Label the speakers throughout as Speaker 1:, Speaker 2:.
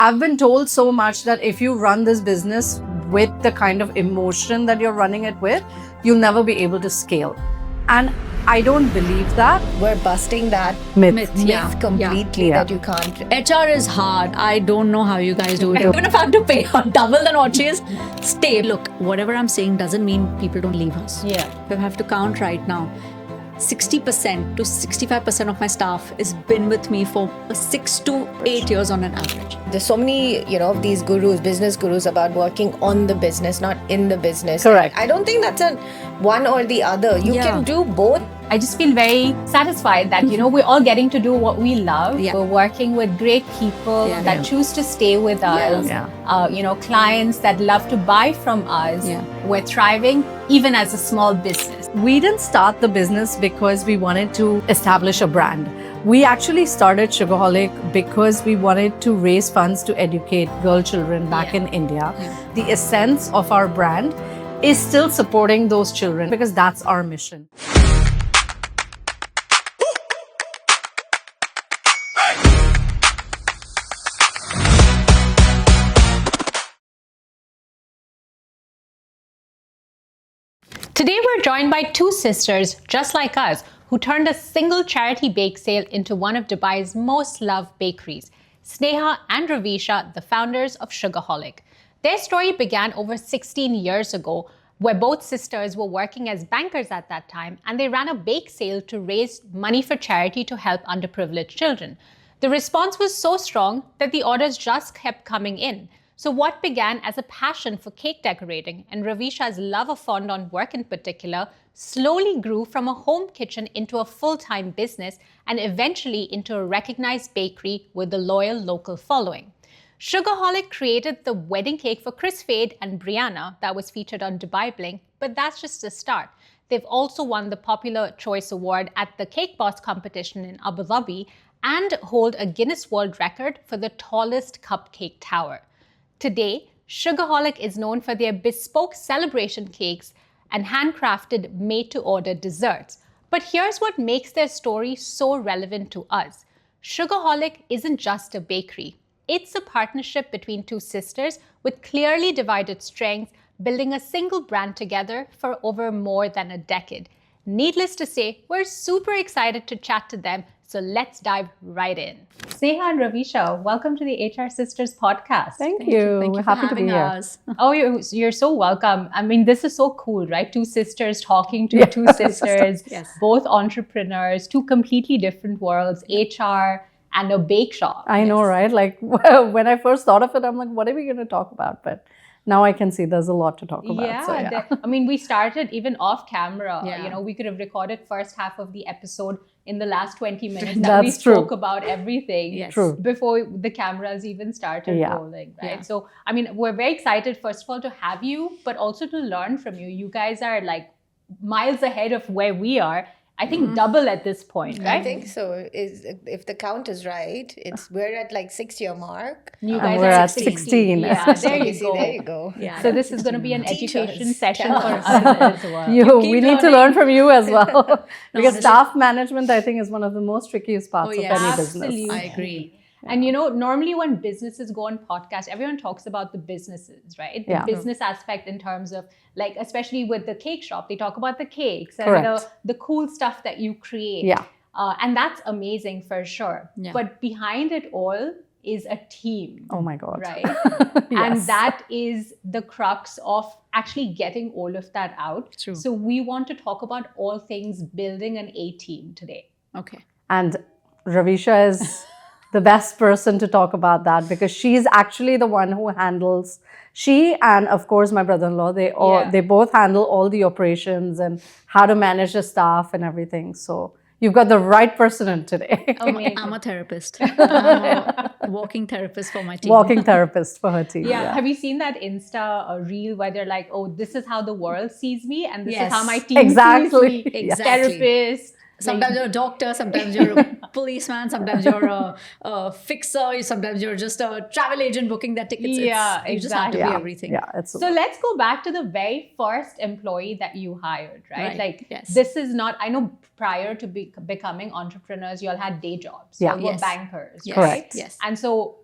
Speaker 1: I've been told so much that if you run this business with the kind of emotion that you're running it with, you'll never be able to scale. And I don't believe that.
Speaker 2: We're busting that
Speaker 1: Myth.
Speaker 2: completely
Speaker 1: Yeah.
Speaker 2: that you can't.
Speaker 3: HR is hard. I don't know how you guys do it. Even if I have to pay double than what she is, stay. Look, whatever I'm saying doesn't mean people don't leave us.
Speaker 1: Yeah.
Speaker 3: We have to count right now. 60% to 65% of my staff has been with me for 6 to 8 years on an average.
Speaker 2: There's so many, these gurus, business gurus about working on the business, not in the business.
Speaker 1: Correct.
Speaker 2: I don't think that's a one or the other. You can do both.
Speaker 4: I just feel very satisfied that, we're all getting to do what we love.
Speaker 3: Yeah.
Speaker 4: We're working with great people that choose to stay with us.
Speaker 1: Yeah.
Speaker 4: Clients that love to buy from us.
Speaker 3: Yeah.
Speaker 4: We're thriving even as a small business.
Speaker 1: We didn't start the business because we wanted to establish a brand. We actually started Sugaholic because we wanted to raise funds to educate girl children back in India.
Speaker 3: Yeah.
Speaker 1: The essence of our brand is still supporting those children because that's our mission.
Speaker 4: Today, we're joined by two sisters just like us who turned a single charity bake sale into one of Dubai's most loved bakeries. Sneha and Ravisha, the founders of Sugaholic. Their story began over 16 years ago, where both sisters were working as bankers at that time, and they ran a bake sale to raise money for charity to help underprivileged children. The response was so strong that the orders just kept coming in. So what began as a passion for cake decorating and Ravisha's love of fondant work in particular slowly grew from a home kitchen into a full-time business and eventually into a recognized bakery with a loyal local following. Sugaholic created the wedding cake for Chris Fade and Brianna that was featured on Dubai Bling, but that's just the start. They've also won the Popular Choice Award at the Cake Boss competition in Abu Dhabi and hold a Guinness World Record for the tallest cupcake tower. Today, Sugaholic is known for their bespoke celebration cakes and handcrafted made-to-order desserts. But here's what makes their story so relevant to us. Sugaholic isn't just a bakery. It's a partnership between two sisters with clearly divided strengths, building a single brand together for over more than a decade. Needless to say, we're super excited to chat to them, so let's dive right in. Sneha and Ravisha, welcome to the HR Sisters podcast.
Speaker 1: Thank you.
Speaker 3: Thank
Speaker 1: We're
Speaker 3: you for
Speaker 1: happy to be
Speaker 3: having
Speaker 1: here.
Speaker 3: us.
Speaker 4: Oh, you're so welcome. I mean, this is so cool, right? Two sisters talking to two sisters,
Speaker 3: Yes.
Speaker 4: both entrepreneurs, two completely different worlds, HR and a bake shop.
Speaker 1: I know, right? Like when I first thought of it, I'm like, what are we going to talk about? But now I can see there's a lot to talk about.
Speaker 4: Yeah, I mean, we started even off camera.
Speaker 3: Yeah.
Speaker 4: We could have recorded first half of the episode in the last 20 minutes that
Speaker 1: That's
Speaker 4: we
Speaker 1: true.
Speaker 4: spoke about everything
Speaker 3: Yes.
Speaker 1: True.
Speaker 4: before the cameras even started rolling, right?
Speaker 3: Yeah.
Speaker 4: So, I mean, we're very excited, first of all, to have you, but also to learn from you. You guys are like miles ahead of where we are. I think double at this point, right?
Speaker 2: I think so. If the count is right, we're at like 6-year mark.
Speaker 4: You
Speaker 1: And
Speaker 4: guys
Speaker 1: we're
Speaker 4: are
Speaker 1: at 16.
Speaker 4: Yeah, there you
Speaker 2: See,
Speaker 4: go.
Speaker 2: there you go.
Speaker 3: Yeah.
Speaker 4: So this is going to be an
Speaker 2: Teach
Speaker 4: education
Speaker 2: us.
Speaker 4: session
Speaker 2: Tell
Speaker 4: for
Speaker 2: us.
Speaker 4: us as well.
Speaker 1: We need to learn from you as well. Because
Speaker 3: honestly-
Speaker 1: staff management, I think, is one of the most trickiest parts
Speaker 3: Oh,
Speaker 1: of
Speaker 3: yeah.
Speaker 1: any
Speaker 4: Absolutely.
Speaker 1: business.
Speaker 3: I agree.
Speaker 4: And normally when businesses go on podcasts, everyone talks about the businesses, right? The
Speaker 1: Yeah.
Speaker 4: business aspect in terms of like, especially with the cake shop, they talk about the cakes and
Speaker 1: Correct.
Speaker 4: the cool stuff that you create.
Speaker 1: Yeah.
Speaker 4: And that's amazing for sure.
Speaker 3: Yeah.
Speaker 4: But behind it all is a team,
Speaker 1: Oh my God.
Speaker 4: right? And
Speaker 1: Yes.
Speaker 4: that is the crux of actually getting all of that out.
Speaker 3: True.
Speaker 4: So we want to talk about all things building an A team today.
Speaker 3: Okay.
Speaker 1: And Ravisha is the best person to talk about that because she's actually the one who handles, she and of course my brother-in-law, they both handle all the operations and how to manage the staff and everything. So you've got the right person in today.
Speaker 4: Amazing.
Speaker 3: I'm a therapist. I'm a walking therapist for my team.
Speaker 1: Walking therapist for her team.
Speaker 4: Yeah. Have you seen that Insta reel where they're like, oh, this is how the world sees me and this is
Speaker 3: Yes.
Speaker 4: how my team
Speaker 1: Exactly.
Speaker 4: sees me.
Speaker 3: Exactly.
Speaker 4: Therapist.
Speaker 3: Sometimes you're a doctor, sometimes you're a policeman, sometimes you're a fixer, sometimes you're just a travel agent booking their tickets.
Speaker 4: Yeah,
Speaker 3: You just have to
Speaker 4: exactly.
Speaker 3: be everything.
Speaker 1: Yeah, it's
Speaker 4: So let's go back to the very first employee that you hired, right?
Speaker 3: Right,
Speaker 4: Like
Speaker 3: yes.
Speaker 4: this is not, I know prior to becoming entrepreneurs, you all had day jobs.
Speaker 1: Yeah.
Speaker 4: You all were
Speaker 3: Yes.
Speaker 4: bankers,
Speaker 3: Yes.
Speaker 4: right?
Speaker 1: Correct.
Speaker 3: Yes.
Speaker 4: And so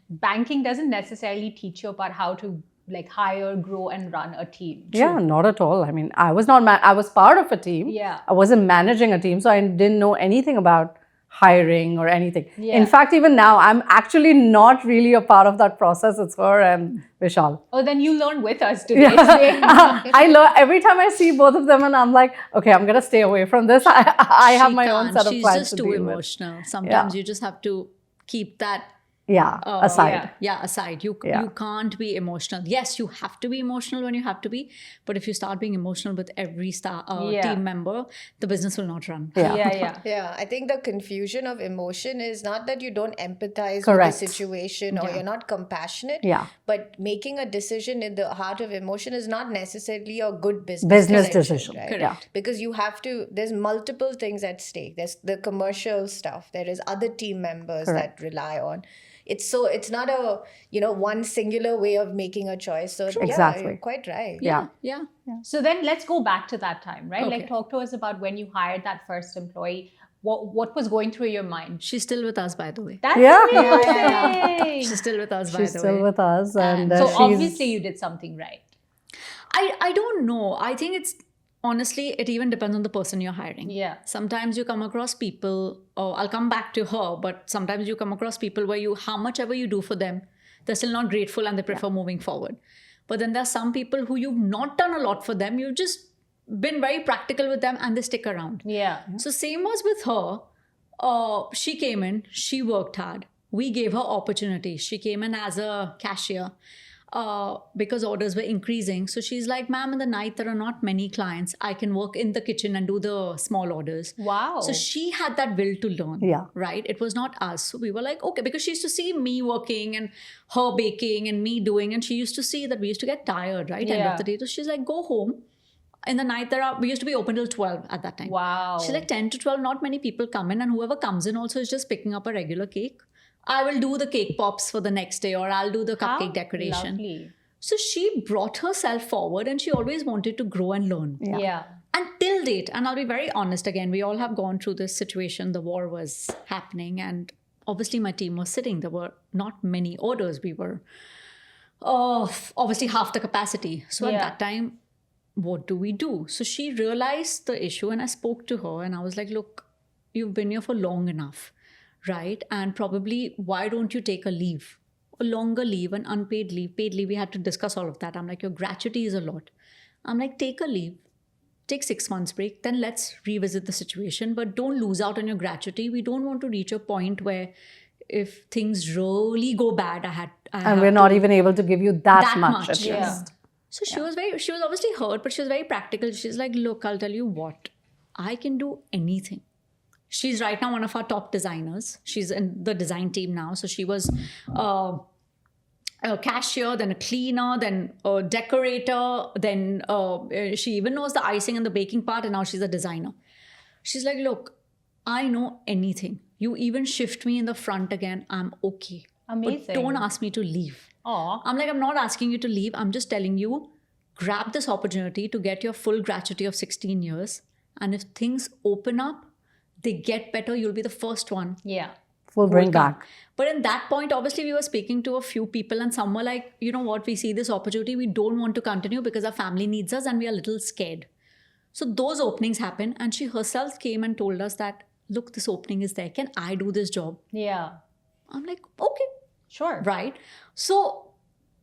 Speaker 4: banking doesn't necessarily teach you about how to like hire, grow, and run a team.
Speaker 1: Yeah, not at all. I mean, I was not, I was part of a team.
Speaker 4: Yeah.
Speaker 1: I wasn't managing a team, so I didn't know anything about hiring or anything.
Speaker 4: Yeah.
Speaker 1: In fact, even now, I'm actually not really a part of that process. It's her and Vishal.
Speaker 4: Oh, then you learn with us today.
Speaker 1: Yeah. I learn every time I see both of them, and I'm like, okay, I'm gonna stay away from this. I have
Speaker 3: She
Speaker 1: my own
Speaker 3: can't.
Speaker 1: set of
Speaker 3: She's
Speaker 1: clients
Speaker 3: just
Speaker 1: to
Speaker 3: too
Speaker 1: deal with.
Speaker 3: emotional. Sometimes you just have to keep that
Speaker 1: Aside.
Speaker 3: aside. You can't be emotional. Yes, you have to be emotional when you have to be, but if you start being emotional with every team member, the business will not run.
Speaker 2: Yeah, I think the confusion of emotion is not that you don't empathize
Speaker 1: Correct.
Speaker 2: with the situation or you're not compassionate.
Speaker 1: Yeah.
Speaker 2: But making a decision in the heart of emotion is not necessarily a good business
Speaker 1: decision.
Speaker 2: right?
Speaker 1: Correct. Yeah.
Speaker 2: Because you have to, there's multiple things at stake. There's the commercial stuff. There is other team members that rely on. It's not a, one singular way of making a choice. So
Speaker 1: Exactly.
Speaker 2: you're quite right.
Speaker 1: Yeah.
Speaker 4: So then let's go back to that time, right?
Speaker 3: Okay.
Speaker 4: Like talk to us about when you hired that first employee. What was going through your mind?
Speaker 3: She's still with us, by the way.
Speaker 4: That's
Speaker 1: Yeah.
Speaker 4: amazing.
Speaker 3: She's still with us, by the way.
Speaker 1: She's still with us, and
Speaker 4: So
Speaker 1: she's
Speaker 4: obviously you did something right.
Speaker 3: I don't know. I think it's honestly, it even depends on the person you're hiring.
Speaker 4: Yeah.
Speaker 3: Sometimes you come across people, I'll come back to her, but sometimes you come across people where how much ever you do for them, they're still not grateful and they prefer moving forward. But then there's some people who you've not done a lot for them. You've just been very practical with them and they stick around.
Speaker 4: Yeah.
Speaker 3: So same was with her. She came in, she worked hard. We gave her opportunity. She came in as a cashier. Because orders were increasing. So she's like, ma'am, in the night, there are not many clients. I can work in the kitchen and do the small orders.
Speaker 4: Wow.
Speaker 3: So she had that will to learn,
Speaker 1: Yeah.
Speaker 3: right? It was not us. So we were like, okay, because she used to see me working and her baking and me doing, and she used to see that we used to get tired, right? End of the day. So she's like, go home. In the night, we used to be open till 12 at that time.
Speaker 4: Wow.
Speaker 3: She's like, 10 to 12, not many people come in, and whoever comes in also is just picking up a regular cake. I will do the cake pops for the next day, or I'll do the cupcake decoration.
Speaker 4: Lovely.
Speaker 3: So she brought herself forward and she always wanted to grow and learn.
Speaker 4: Yeah.
Speaker 3: And till date, and I'll be very honest again, we all have gone through this situation. The war was happening and obviously my team was sitting. There were not many orders. We were obviously half the capacity. So at that time, what do we do? So she realized the issue and I spoke to her and I was like, look, you've been here for long enough. Right? And probably, why don't you take a leave? A longer leave, an unpaid leave, paid leave. We had to discuss all of that. I'm like, your gratuity is a lot. I'm like, take a leave, take 6 months break, then let's revisit the situation. But don't lose out on your gratuity. We don't want to reach a point where if things really go bad,
Speaker 1: and we're not even able to give you that much at
Speaker 3: yeah.
Speaker 1: least.
Speaker 3: So she was obviously hurt, but she was very practical. She's like, look, I'll tell you what, I can do anything. She's right now one of our top designers. She's in the design team now. So she was a cashier, then a cleaner, then a decorator. Then she even knows the icing and the baking part. And now she's a designer. She's like, look, I know anything. You even shift me in the front again. I'm okay.
Speaker 4: Amazing.
Speaker 3: But don't ask me to leave.
Speaker 4: Aw.
Speaker 3: I'm like, I'm not asking you to leave. I'm just telling you, grab this opportunity to get your full gratuity of 16 years. And if things open up, they get better, you'll be the first one.
Speaker 4: Yeah.
Speaker 1: We'll bring back.
Speaker 3: But in that point, obviously, we were speaking to a few people and some were like, you know what, we see this opportunity, we don't want to continue because our family needs us and we are a little scared. So those openings happen and she herself came and told us that, look, this opening is there. Can I do this job?
Speaker 4: Yeah.
Speaker 3: I'm like, okay.
Speaker 4: Sure.
Speaker 3: Right? So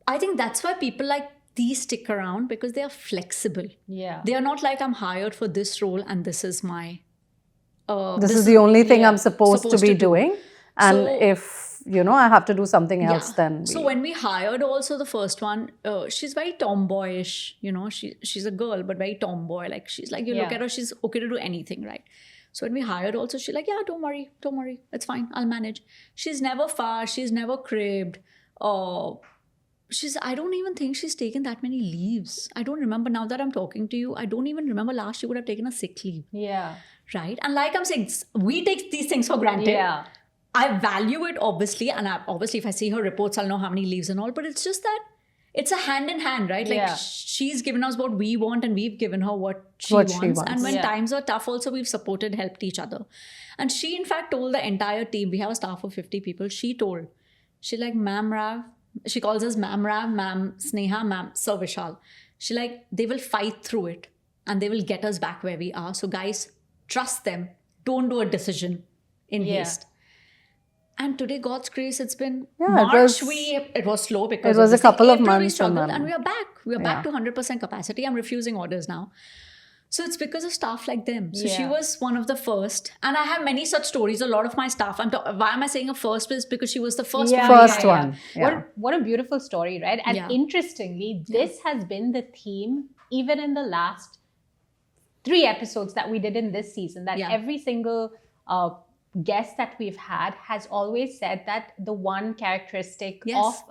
Speaker 3: I think that's why people like these stick around because they are flexible.
Speaker 4: Yeah.
Speaker 3: They are not like, I'm hired for this role and this is my...
Speaker 1: this is the only thing I'm supposed to be doing. And
Speaker 3: So-
Speaker 1: if, I have to do something else, then...
Speaker 3: So when we hired also the first one, she's very tomboyish, she's a girl, but very tomboy. Like she's like, you look
Speaker 4: Yeah.
Speaker 3: at her, she's okay to do anything, right? So when we hired also, she's like, yeah, don't worry, it's fine, I'll manage. She's never fast, she's never cribbed. I don't even think she's taken that many leaves. I don't remember now that I'm talking to you. I don't even remember last she would have taken a sick leave.
Speaker 4: Yeah.
Speaker 3: Right? And like I'm saying, we take these things for granted.
Speaker 4: Yeah.
Speaker 3: I value it obviously. And obviously if I see her reports, I'll know how many leaves and all. But it's just that it's a hand in hand, right? Like
Speaker 4: Yeah.
Speaker 3: she's given us what we want and we've given her what she
Speaker 1: What she
Speaker 3: wants.
Speaker 1: wants.
Speaker 3: And when
Speaker 4: Yeah.
Speaker 3: times are tough also, we've supported, helped each other. And she in fact told the entire team, we have a staff of 50 people. She told, She like, Ma'am Rav, she calls us Ma'am Rav, Ma'am Sneha, Ma'am Sir Vishal. She like, they will fight through it and they will get us back where we are. So guys, trust them. Don't do a decision in haste. And today, God's grace, it's been March. It was slow because
Speaker 1: it was a couple of
Speaker 3: April we
Speaker 1: months
Speaker 3: struggled, and we are back. We are back to 100% capacity. I'm refusing orders now. So it's because of staff like them. So she was one of the first. And I have many such stories. A lot of my staff. Why am I saying a first? Is because she was the first one.
Speaker 1: First one. Yeah.
Speaker 4: What a beautiful story, right? And interestingly, this has been the theme even in the last 3 episodes that we did in this season. That every single guest that we've had has always said that the one characteristic of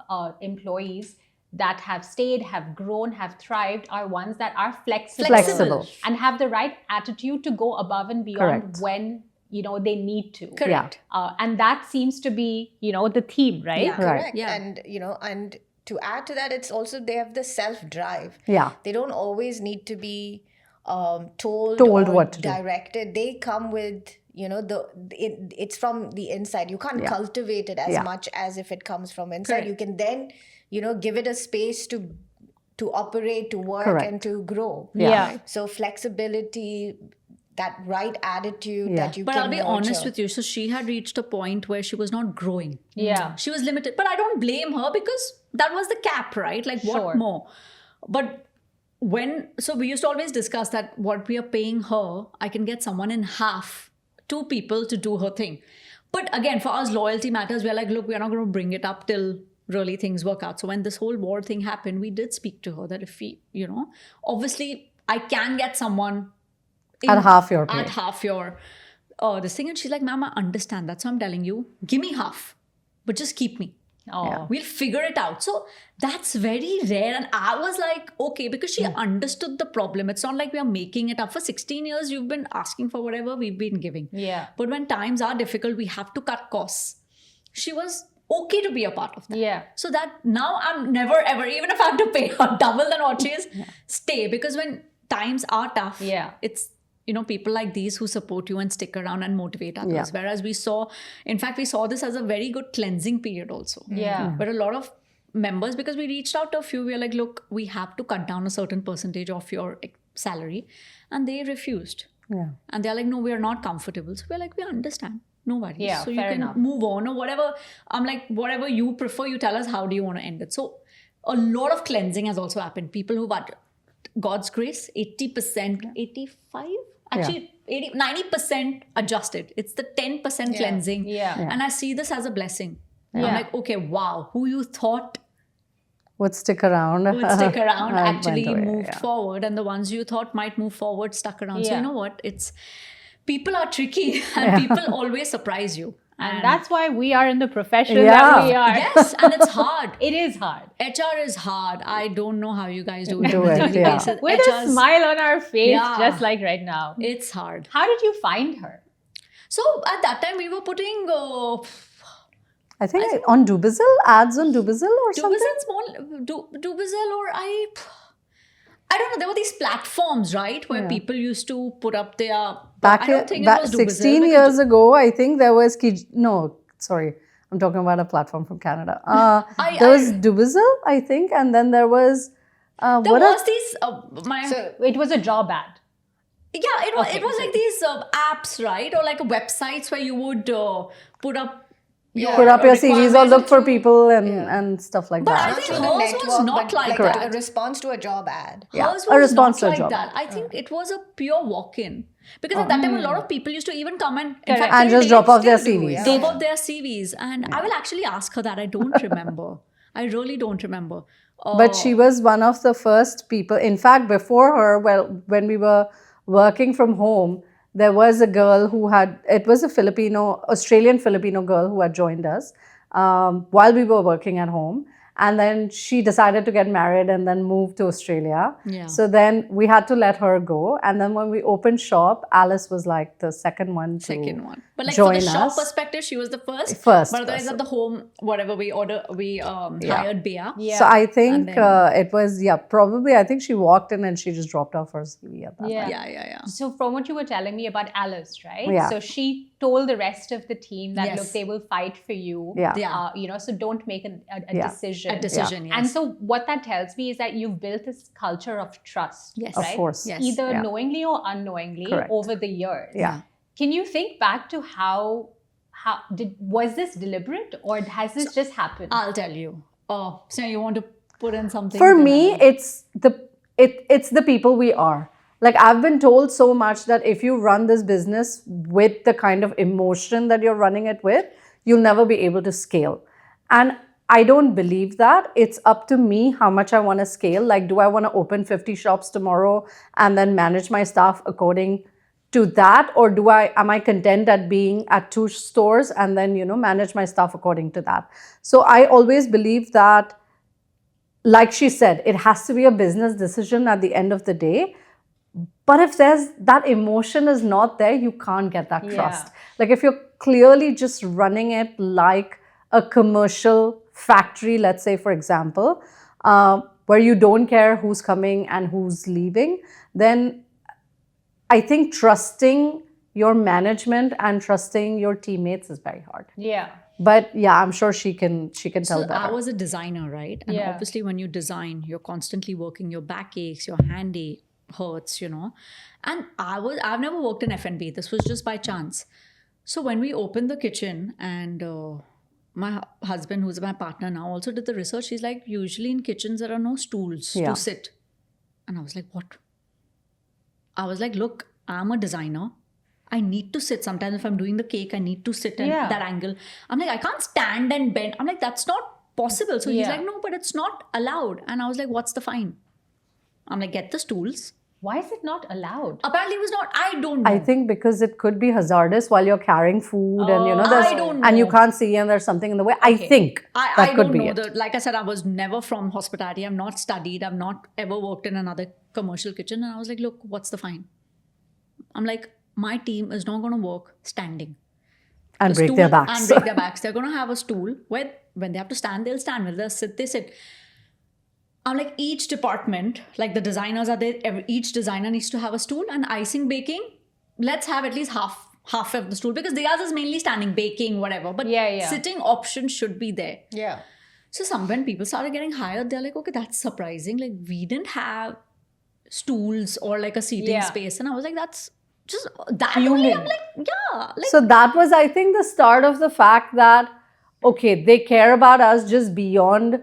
Speaker 4: employees that have stayed, have grown, have thrived are ones that are flexible and have the right attitude to go above and beyond when they need to.
Speaker 3: Correct.
Speaker 4: And that seems to be the theme, right?
Speaker 2: Yeah, correct. Yeah. And to add to that, it's also they have the self-drive.
Speaker 1: Yeah.
Speaker 2: They don't always need to be told
Speaker 1: or
Speaker 2: what to directed. They come with it's from the inside. You can't cultivate it as much as if it comes from inside.
Speaker 3: Correct.
Speaker 2: You can then give it a space to operate, to work, and to grow. So flexibility, that right attitude that you
Speaker 3: but
Speaker 2: can
Speaker 3: I'll be
Speaker 2: nurture.
Speaker 3: honest with you. So she had reached a point where she was not growing.
Speaker 4: Yeah.
Speaker 3: She was limited. But I don't blame her because that was the cap, right? Like what more? But so we used to always discuss that what we are paying her, I can get someone in half, 2 people to do her thing. But again, for us, loyalty matters. We're like, look, we're not going to bring it up till really things work out. So when this whole war thing happened, we did speak to her that if we, obviously I can get someone
Speaker 1: at half your pay.
Speaker 3: At half your this thing. And she's like, Ma'am, I understand that. So I'm telling you, give me half, but just keep me. We'll figure it out. So that's very rare. And I was like, okay, because she understood the problem. It's not like we are making it up. For 16 years, you've been asking for whatever we've been giving.
Speaker 4: Yeah.
Speaker 3: But when times are difficult, we have to cut costs. She was okay to be a part of that.
Speaker 4: Yeah.
Speaker 3: So that now I'm never ever, even if I have to pay her double than what she is, stay. Because when times are tough, it's people like these who support you and stick around and motivate others. Whereas we saw this as a very good cleansing period also.
Speaker 4: Yeah.
Speaker 3: But a lot of members, because we reached out to a few, we are like, look, we have to cut down a certain percentage of your salary. And they refused.
Speaker 1: Yeah.
Speaker 3: And they're like, no, we are not comfortable. So we're like, we understand. No worries.
Speaker 4: Yeah,
Speaker 3: so you can move on or whatever. I'm like, whatever you prefer, you tell us how do you want to end it. So a lot of cleansing has also happened. People who got God's grace, 80%, 85%? Actually, 90% adjusted. It's the 10% cleansing. And I see this as a blessing. I'm like, okay, wow, who you thought
Speaker 1: would stick around
Speaker 3: actually moved forward, and the ones you thought might move forward stuck around. So you know what? People are tricky and people always surprise you.
Speaker 4: And that's why we are in the profession that we are.
Speaker 3: Yes, and it's hard.
Speaker 4: It is hard.
Speaker 3: HR is hard. I don't know how you guys do it.
Speaker 4: With a smile on our face, just like right now.
Speaker 3: It's hard.
Speaker 4: How did you find her?
Speaker 3: So at that time, we were putting...
Speaker 1: I think on Dubizzle, ads on Dubizzle or something?
Speaker 3: Dubizzle or I don't know. There were these platforms, right, where people used to put up their...
Speaker 1: Back 16 years ago, I think there was... I'm talking about a platform from Canada. There was Dubizzle, I think, and then there was...
Speaker 4: it was a job ad.
Speaker 3: Yeah, it was like these apps, right? Or like websites where you would put up...
Speaker 1: put up your CVs or look for people and stuff like
Speaker 3: but
Speaker 1: that.
Speaker 3: I think hers was not like that.
Speaker 2: A response to a job ad.
Speaker 3: Hers was not like that. I think it was a pure walk-in. Because at that time, a lot of people used to even come and...
Speaker 1: and just drop off their CVs.
Speaker 3: Drop off their CVs. And I will actually ask her that. I don't remember. I really don't remember.
Speaker 1: But she was one of the first people. In fact, before her, when we were working from home, there was a girl it was a Australian Filipino girl who had joined us while we were working at home. And then she decided to get married and then moved to Australia.
Speaker 3: Yeah.
Speaker 1: So then we had to let her go. And then when we opened shop, Alice was like the second one to
Speaker 3: But like
Speaker 1: join
Speaker 3: for the shop
Speaker 1: us.
Speaker 3: perspective, she was the first.
Speaker 1: But
Speaker 3: otherwise at the home, whatever we hired Bea.
Speaker 1: Yeah. So I think it was, probably, I think she walked in and she just dropped off her CV at that time.
Speaker 3: Yeah.
Speaker 4: So from what you were telling me about Alice, right?
Speaker 1: Yeah.
Speaker 4: So she told the rest of the team that,
Speaker 3: Yes.
Speaker 4: look, they will fight for you.
Speaker 1: Yeah.
Speaker 3: Yeah.
Speaker 4: You know, so don't make a
Speaker 1: Yeah.
Speaker 4: decision.
Speaker 3: A decision, yes.
Speaker 4: And so what that tells me is that you've built this culture of trust,
Speaker 3: Yes.
Speaker 1: Of
Speaker 4: right?
Speaker 1: course.
Speaker 3: Yes.
Speaker 4: Either
Speaker 1: Yeah.
Speaker 4: knowingly or unknowingly
Speaker 1: Correct.
Speaker 4: over the years.
Speaker 1: Yeah.
Speaker 4: Can you think back to was this deliberate or has this just happened?
Speaker 3: I'll tell you. Oh, so you want to put in something?
Speaker 1: For me, it's the people we are. Like, I've been told so much that if you run this business with the kind of emotion that you're running it with, you'll never be able to scale. And I don't believe that. It's up to me how much I want to scale. Like, do I want to open 50 shops tomorrow and then manage my staff according to that? Or am I content at being at 2 stores and then, manage my staff according to that? So I always believe that, like she said, it has to be a business decision at the end of the day. But if that emotion is not there, you can't get that trust. Like, if you're clearly just running it like a commercial factory, let's say, for example, where you don't care who's coming and who's leaving, then I think trusting your management and trusting your teammates is very hard.
Speaker 4: Yeah.
Speaker 1: But yeah, I'm sure she can tell
Speaker 3: So
Speaker 1: better.
Speaker 3: I was a designer, right? And
Speaker 4: Yeah.
Speaker 3: obviously when you design, you're constantly working, your back aches, your hand hurts, And I've never worked in F&B. This was just by chance. So when we opened the kitchen and my husband, who's my partner now, also did the research. He's like, usually in kitchens, there are no stools
Speaker 1: Yeah.
Speaker 3: to sit. And I was like, what? I was like, look, I'm a designer. I need to sit. Sometimes if I'm doing the cake, I need to sit in that angle. I'm like, I can't stand and bend. I'm like, that's not possible. So he's like, no, but it's not allowed. And I was like, what's the fine? I'm like, get the stools.
Speaker 4: Why is it not allowed?
Speaker 3: Apparently it was not. I don't know.
Speaker 1: I think because it could be hazardous while you're carrying food and
Speaker 3: I don't
Speaker 1: and you
Speaker 3: know.
Speaker 1: can't see and there's something in the way. I think
Speaker 3: I
Speaker 1: that could
Speaker 3: don't
Speaker 1: be
Speaker 3: know.
Speaker 1: it.
Speaker 3: Like I said, I was never from hospitality. I've not studied. I've not ever worked in another commercial kitchen. And I was like, look, what's the fine? I'm like, my team is not going to work standing.
Speaker 1: And
Speaker 3: The
Speaker 1: break
Speaker 3: stool
Speaker 1: their backs.
Speaker 3: And break their backs. They're going to have a stool where when they have to stand, they'll stand. When they sit, they sit. I'm like, each department, like the designers are there, each designer needs to have a stool. And icing, baking, let's have at least half of the stool, because theirs is mainly standing, baking, whatever. But sitting option should be there.
Speaker 2: Yeah.
Speaker 3: So when people started getting hired, they're like, okay, that's surprising. Like, we didn't have stools or like a seating space. And I was like, that's just that only. I'm like, yeah. Like,
Speaker 1: So that was, I think, the start of the fact that, okay, they care about us just beyond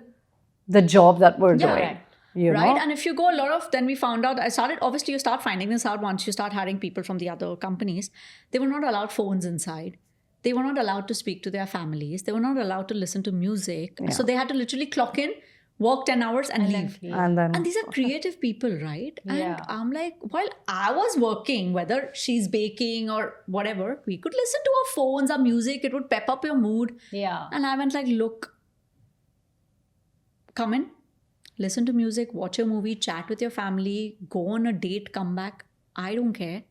Speaker 1: the job that we're doing. You
Speaker 3: right.
Speaker 1: know?
Speaker 3: And if you go then we found out, obviously you start finding this out once you start hiring people from the other companies. They were not allowed phones inside. They were not allowed to speak to their families. They were not allowed to listen to music. So they had to literally clock in, work 10 hours and leave. And these are creative people, right? And I'm like, while I was working, whether she's baking or whatever, we could listen to our phones, our music. It would pep up your mood.
Speaker 4: Yeah.
Speaker 3: And I went like, look, come in, listen to music, watch a movie, chat with your family, go on a date, come back. I don't care.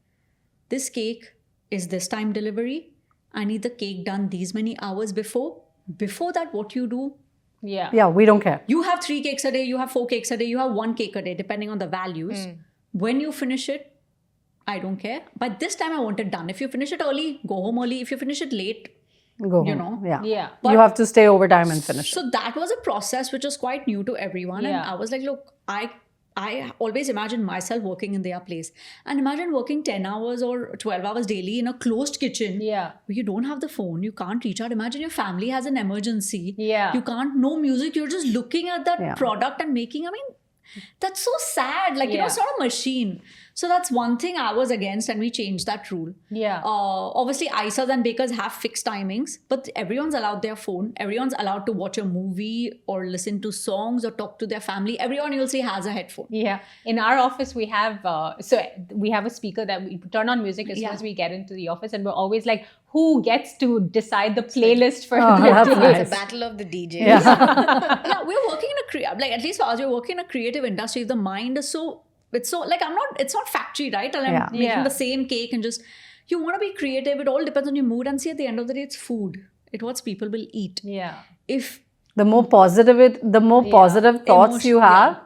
Speaker 3: This cake is this time delivery. I need the cake done these many hours before. Before that, what you do,
Speaker 1: Yeah, we don't care.
Speaker 3: you have 3 cakes a day, you have 4 cakes a day, you have 1 cake a day, depending on the values. When you finish it, I don't care. But this time I want it done. If you finish it early, go home early. If you finish it late,
Speaker 1: Go
Speaker 3: you
Speaker 1: home.
Speaker 3: know.
Speaker 1: Yeah.
Speaker 4: Yeah.
Speaker 1: You have to stay overtime and finish.
Speaker 3: So that was a process which was quite new to everyone. And I was like, look, I always imagined myself working in their place. And imagine working 10 hours or 12 hours daily in a closed kitchen.
Speaker 4: Yeah.
Speaker 3: Where you don't have the phone, you can't reach out. Imagine your family has an emergency.
Speaker 4: Yeah.
Speaker 3: You can't know music. You're just looking at that product and making, that's so sad. Like, it's not a machine. So that's one thing I was against, and we changed that rule.
Speaker 4: Yeah.
Speaker 3: Obviously, icers and bakers have fixed timings, but everyone's allowed their phone. Everyone's allowed to watch a movie or listen to songs or talk to their family. Everyone you'll see has a headphone.
Speaker 4: Yeah. In our office, we have we have a speaker that we turn on music as soon as we get into the office, and we're always like, who gets to decide the playlist for the
Speaker 1: that's
Speaker 4: day?
Speaker 1: nice.
Speaker 2: It's a battle of the DJs.
Speaker 3: Yeah, we're working in at least for us, we're working in a creative industry. The mind is it's like, it's not factory, right? And I'm making the same cake and you want to be creative. It all depends on your mood. And see, at the end of the day, it's food. It's what people will eat.
Speaker 4: Yeah.
Speaker 3: If
Speaker 1: The more positive thoughts you have,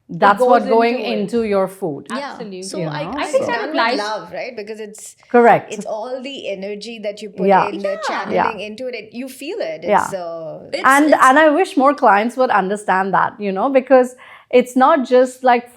Speaker 1: that's
Speaker 4: goes
Speaker 1: what going
Speaker 4: into it.
Speaker 1: into your food.
Speaker 4: Absolutely.
Speaker 3: So
Speaker 1: You
Speaker 3: I
Speaker 1: know,
Speaker 4: I think
Speaker 2: It's
Speaker 4: that
Speaker 2: done
Speaker 4: applies.
Speaker 2: with love, right? Because it's
Speaker 1: Correct.
Speaker 2: It's all the energy that you put
Speaker 1: Yeah.
Speaker 2: in, the channeling into it. You feel it. It's,
Speaker 1: and I wish more clients would understand that, you know, because it's not just like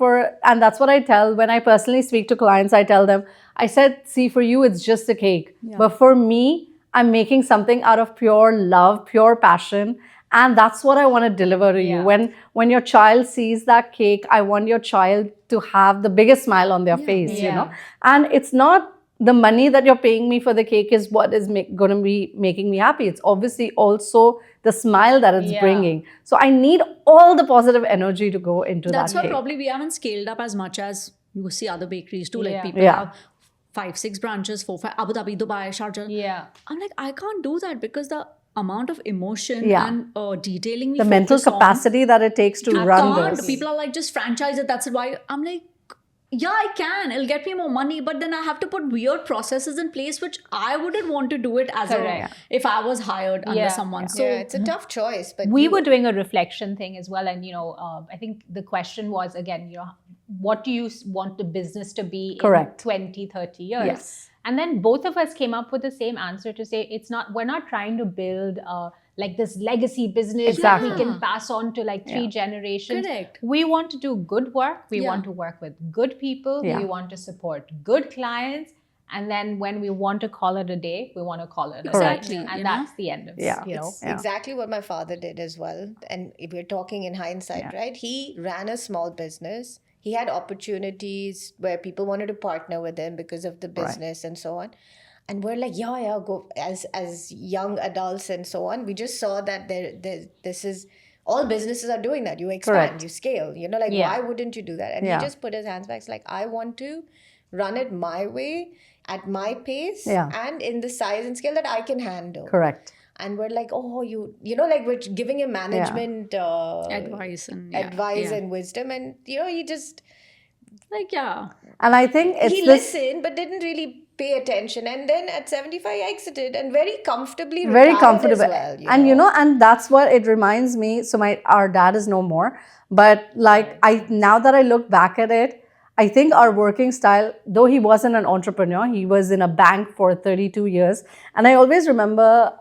Speaker 1: and that's what I tell when I personally speak to clients. I tell them, I said, see, for you it's just a cake, but for me, I'm making something out of pure love, pure passion, and that's what I want to deliver to you. When your child sees that cake, I want your child to have the biggest smile on their face, you know. And it's not the money that you're paying me for the cake is what is going to be making me happy. It's obviously also the smile that it's bringing. So I need all the positive energy to go into
Speaker 3: That's
Speaker 1: that
Speaker 3: why
Speaker 1: cake.
Speaker 3: probably we haven't scaled up as much as you see other bakeries do. Like
Speaker 4: Yeah.
Speaker 3: people
Speaker 1: Yeah.
Speaker 3: have 5-6 branches, 4-5, Abu Dhabi, Dubai, Sharjah.
Speaker 4: Yeah.
Speaker 3: I'm like, I can't do that because the amount of emotion
Speaker 1: Yeah.
Speaker 3: and detailing we
Speaker 1: The mental
Speaker 3: focus on,
Speaker 1: capacity that it takes to
Speaker 3: I
Speaker 1: run
Speaker 3: can't.
Speaker 1: this.
Speaker 3: People are like, just franchise it. That's why I'm like, yeah, I can. It'll get me more money, but then I have to put weird processes in place, which I wouldn't want to do it as
Speaker 4: Correct.
Speaker 3: if I was hired under someone. So
Speaker 2: it's a tough choice. But
Speaker 4: We were doing a reflection thing as well, and I think the question was again, what do you want the business to be
Speaker 1: Correct.
Speaker 4: in 20, 30 years?
Speaker 1: Yes.
Speaker 4: And then both of us came up with the same answer to say we're not trying to build like this legacy business that we can pass on to like 3 generations.
Speaker 3: Correct.
Speaker 4: We want to do good work. We want to work with good people.
Speaker 1: Yeah.
Speaker 4: We want to support good clients. And then when we want to call it a day, we want to call it a
Speaker 1: Correct.
Speaker 4: day. And that's the end of
Speaker 1: Yeah.
Speaker 4: it.
Speaker 2: It's exactly what my father did as well. And if we're talking in hindsight, right? He ran a small business. He had opportunities where people wanted to partner with him because of the business and so on. And we're like, yeah, go as young adults and so on. We just saw that this is all businesses are doing that. You expand,
Speaker 1: Correct.
Speaker 2: you scale. Why wouldn't you do that? And he just put his hands back. It's like, I want to run it my way, at my pace, and in the size and scale that I can handle.
Speaker 1: Correct.
Speaker 2: And we're like, oh, like we're giving him management
Speaker 3: advice and
Speaker 2: and wisdom, and he just
Speaker 3: like
Speaker 1: And I think it's
Speaker 2: he listened but didn't really pay attention, and then at 75 I exited and very comfortably retired as well,
Speaker 1: and and that's what it reminds me. So our dad is no more, but like now that I look back at it, I think our working style, though he wasn't an entrepreneur, he was in a bank for 32 years. And I always remember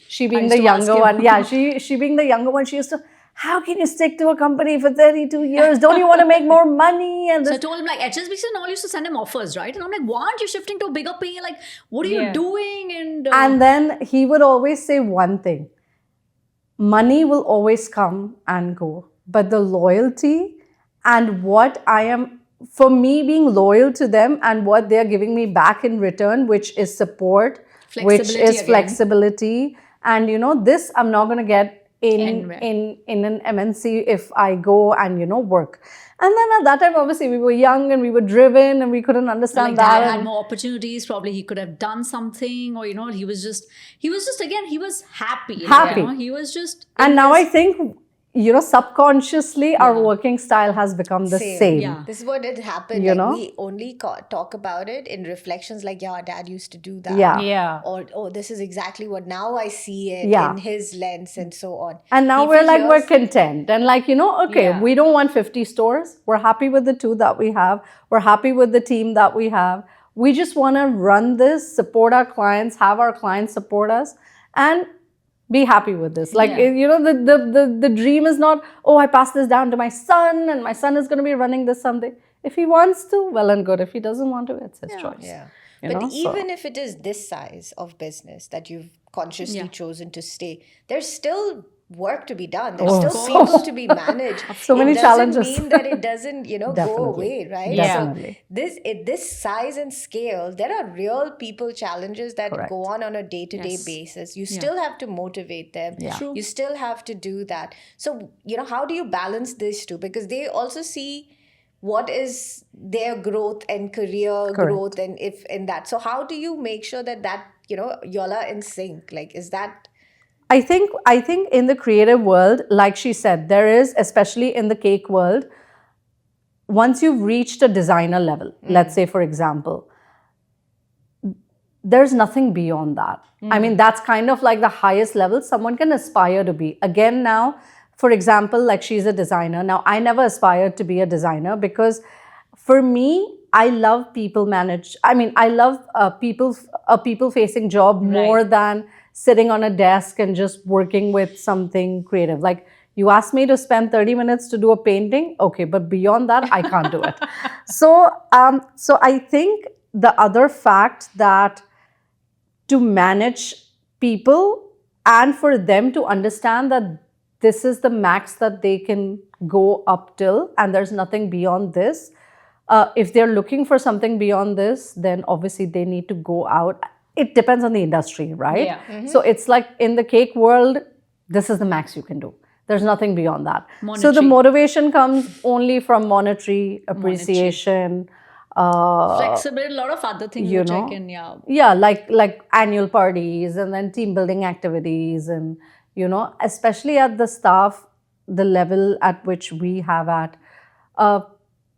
Speaker 1: she being the younger one. Yeah, she being the younger one, she used to, how can you stick to a company for 32 years? Don't you want to make more money? And
Speaker 3: so I told him, like, HSBC and all used to send him offers, right? And I'm like, why aren't you shifting to a bigger pay? Like, what are you doing?
Speaker 1: And then he would always say one thing: money will always come and go, but the loyalty and what for me being loyal to them and what they're giving me back in return, which is support, which is flexibility. And this I'm not going to get in an MNC if I go and work. And then at that time, obviously, we were young and we were driven and we couldn't understand that.
Speaker 3: Dad had more opportunities. Probably he could have done something, or he was just again, he was happy. He was just.
Speaker 1: And now I think, subconsciously, our working style has become the same.
Speaker 3: Yeah.
Speaker 2: This is what had happened. We only talk about it in reflections like, yeah, Dad used to do that.
Speaker 1: Yeah.
Speaker 2: Or, oh, this is exactly what now I see it in his lens and so on.
Speaker 1: And now we're content. And we don't want 50 stores. We're happy with the 2 that we have. We're happy with the team that we have. We just want to run this, support our clients, have our clients support us, and be happy with this. The dream is not, oh, I pass this down to my son and my son is going to be running this someday. If he wants to, well and good. If he doesn't want to, it's his choice.
Speaker 2: Yeah. But even if it is this size of business that you've consciously chosen to stay, there's still work to be done. There's still people to be managed.
Speaker 1: So many challenges.
Speaker 2: It doesn't mean that it doesn't, go away, right?
Speaker 1: Definitely.
Speaker 2: So this size and scale, there are real people challenges that go on a day-to-day basis. You still have to motivate them.
Speaker 1: Yeah.
Speaker 2: You still have to do that. So, how do you balance these two? Because they also see what is their growth and career growth and if in that. So how do you make sure that y'all are in sync? Like, is that...
Speaker 1: I think in the creative world, like she said, there is, especially in the cake world, once you've reached a designer level, let's say, for example, there's nothing beyond that. I mean, that's kind of like the highest level someone can aspire to be. Again, now, for example, like she's a designer. Now, I never aspired to be a designer because for me, I love I love a people facing job more than sitting on a desk and just working with something creative. Like you asked me to spend 30 minutes to do a painting. Okay, but beyond that, I can't do it. So I think the other fact that to manage people and for them to understand that this is the max that they can go up till and there's nothing beyond this. If they're looking for something beyond this, then obviously they need to go out. It depends on the industry, right?
Speaker 4: Yeah.
Speaker 1: So it's like in the cake world, this is the max you can do. There's nothing beyond that. So the motivation comes only from monetary appreciation.
Speaker 3: Flexibility, a lot of other things which I can,
Speaker 1: Yeah, like annual parties and then team building activities and, especially at the staff, the level at which we have at,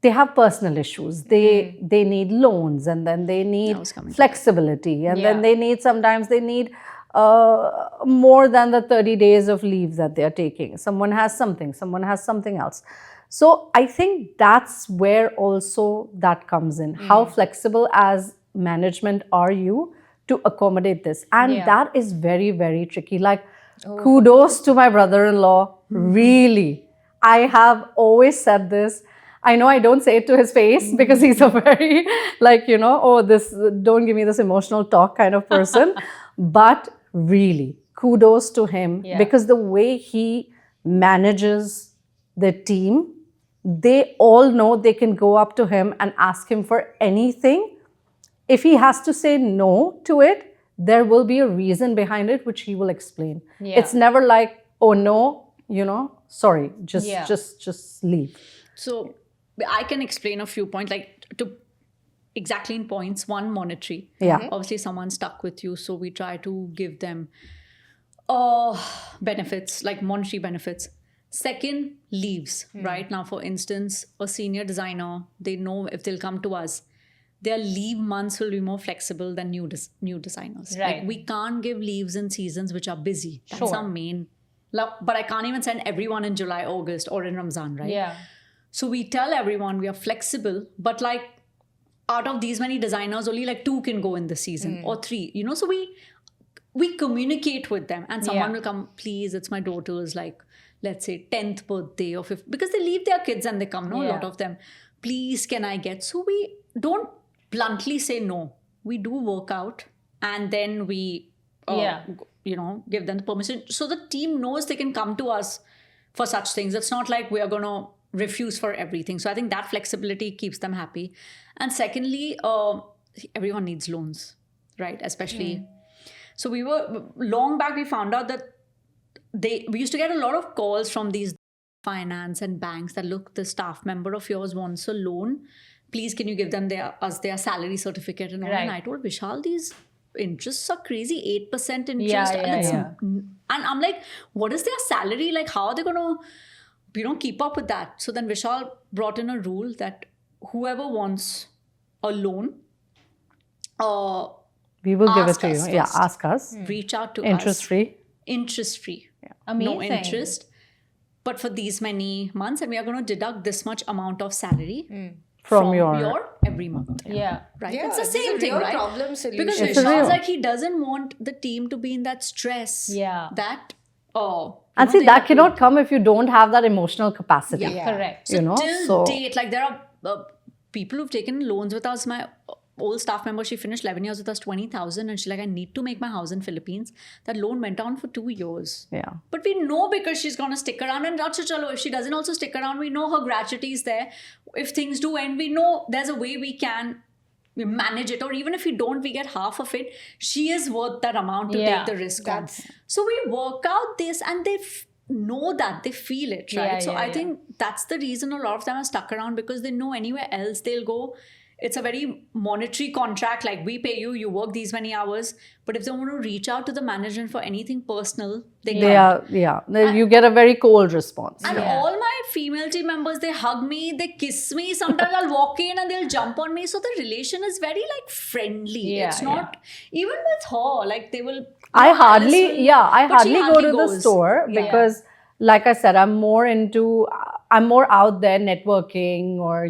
Speaker 1: they have personal issues. They need loans and then they need flexibility and then sometimes they need more than the 30 days of leave that they're taking. Someone has something else. So I think that's where also that comes in. How flexible as management are you to accommodate this? And that is very, very tricky. Like, kudos to my brother-in-law. Really. I have always said this. I know I don't say it to his face because he's a very, don't give me this emotional talk kind of person. But really, kudos to him because the way he manages the team, they all know they can go up to him and ask him for anything. If he has to say no to it, there will be a reason behind it, which he will explain. It's never like, oh no, sorry, just leave.
Speaker 3: So I can explain a few points, like to exactly in points. One, monetary. Obviously, someone's stuck with you, so we try to give them benefits, like monetary benefits. Second, leaves, right? Now, for instance, a senior designer, they know if they'll come to us, their leave months will be more flexible than new designers.
Speaker 4: Right.
Speaker 3: Like, we can't give leaves in seasons which are busy. That's our main. But I can't even send everyone in July, August, or in Ramzan, right?
Speaker 4: Yeah.
Speaker 3: So we tell everyone we are flexible, but like out of these many designers, only like 2 can go in the season or 3, so we communicate with them and someone will come, please, it's my daughter's, like, let's say 10th birthday or 5th, because they leave their kids and they come, a lot of them. Please, can I get? So we don't bluntly say no. We do work out and then we, give them the permission. So the team knows they can come to us for such things. It's not like we are going to refuse for everything. So I think that flexibility keeps them happy. And secondly, everyone needs loans, right? Especially. So long back, we found out that we used to get a lot of calls from these finance and banks that, look, the staff member of yours wants a loan. Please, can you give them their salary certificate and all?
Speaker 4: Right.
Speaker 3: And I told Vishal, these interests are crazy, 8% interest. And I'm like, what is their salary? Like, how are they going to keep up with that? So then Vishal brought in a rule that whoever wants a loan,
Speaker 1: we will give it
Speaker 3: ask
Speaker 1: to you.
Speaker 3: us
Speaker 1: Yeah,
Speaker 3: first.
Speaker 1: ask us.
Speaker 3: Reach out to
Speaker 1: Interest
Speaker 3: us.
Speaker 1: free.
Speaker 3: Interest free.
Speaker 4: Amazing.
Speaker 3: No interest. But for these many months, and we are going to deduct this much amount of salary
Speaker 1: From your
Speaker 3: every month.
Speaker 4: Yeah.
Speaker 3: Right?
Speaker 2: Yeah,
Speaker 3: It's the
Speaker 2: this
Speaker 3: same
Speaker 2: is a
Speaker 3: thing,
Speaker 2: real
Speaker 3: right?
Speaker 2: problem solution.
Speaker 3: Because
Speaker 1: It's a
Speaker 3: Vishal's
Speaker 1: real-
Speaker 3: like, he doesn't want the team to be in that stress.
Speaker 4: Yeah.
Speaker 3: That,
Speaker 1: And see, that cannot come if you don't have that emotional capacity.
Speaker 2: Yeah.
Speaker 4: Correct.
Speaker 3: till
Speaker 1: so
Speaker 3: date, like there are people who've taken loans with us. My old staff member, she finished 11 years with us, 20,000, and she's like, I need to make my house in Philippines. That loan went on for 2 years.
Speaker 1: yeah.
Speaker 3: But we know because she's going to stick around, and if she doesn't also stick around, we know her gratuity is there. If things do end, we know there's a way we can manage it, or even if we don't, we get half of it. She is worth that amount to take the risk on. So we work out this, and they know that, they feel it, right? I think that's the reason a lot of them are stuck around, because they know anywhere else they'll go, it's a very monetary contract, like we pay you, you work these many hours. But if they want to reach out to the management for anything personal, they can't.
Speaker 1: You get a very cold response.
Speaker 3: And all my female team members, they hug me, they kiss me. Sometimes I'll walk in and they'll jump on me. So the relation is very like friendly. It's not, even with her, like they will.
Speaker 1: I hardly go to the
Speaker 3: goes.
Speaker 1: store because like I said, I'm more out there networking, or,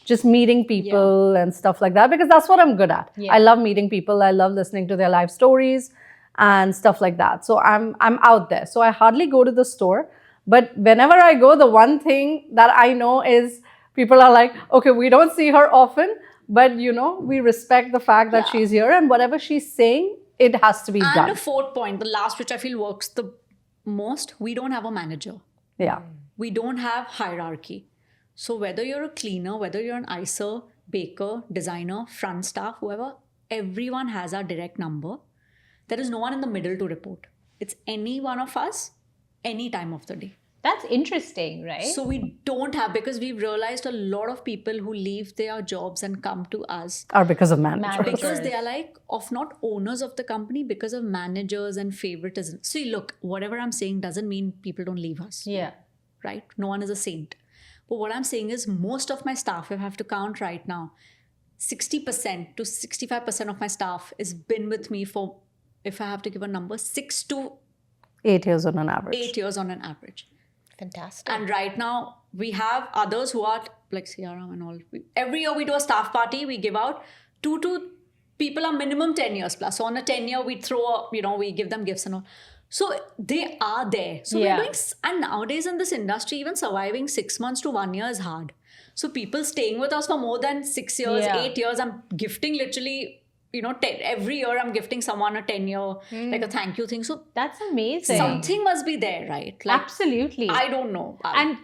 Speaker 1: just meeting people and stuff like that, because that's what I'm good at.
Speaker 4: Yeah.
Speaker 1: I love meeting people. I love listening to their life stories and stuff like that. So I'm out there. So I hardly go to the store. But whenever I go, the one thing that I know is people are like, okay, we don't see her often, but we respect the fact that she's here, and whatever she's saying, it has to be
Speaker 3: And
Speaker 1: done.
Speaker 3: a fourth point, the last, which I feel works the most, we don't have a manager.
Speaker 1: Yeah.
Speaker 3: We don't have hierarchy. So whether you're a cleaner, whether you're an icer, baker, designer, front staff, whoever, everyone has our direct number. There is no one in the middle to report. It's any one of us, any time of the day.
Speaker 4: That's interesting, right?
Speaker 3: So we don't have, because we've realized a lot of people who leave their jobs and come to us
Speaker 1: Or because of managers.
Speaker 3: because they are like of not owners of the company, because of managers and favoritism. See, look, whatever I'm saying doesn't mean people don't leave us.
Speaker 4: Yeah.
Speaker 3: Right? No one is a saint. But what I'm saying is most of my staff, if I have to count right now, 60% to 65% of my staff has been with me for, if I have to give a number, 6 to
Speaker 1: 8 years on an average.
Speaker 3: 8 years on an average.
Speaker 2: Fantastic.
Speaker 3: And right now, we have others who are like Siaram and all. Every year we do a staff party, we give out 2 to people are minimum 10 years plus. So on a 10-year, we throw, we give them gifts and all. So they are there. So we're doing, and nowadays in this industry, even surviving 6 months to 1 year is hard. So people staying with us for more than 6 years, 8 years, I'm gifting literally, every year I'm gifting someone a 10-year, like a thank you thing. So
Speaker 4: That's amazing.
Speaker 3: something must be there, right? Like,
Speaker 4: Absolutely.
Speaker 3: I don't know.
Speaker 4: And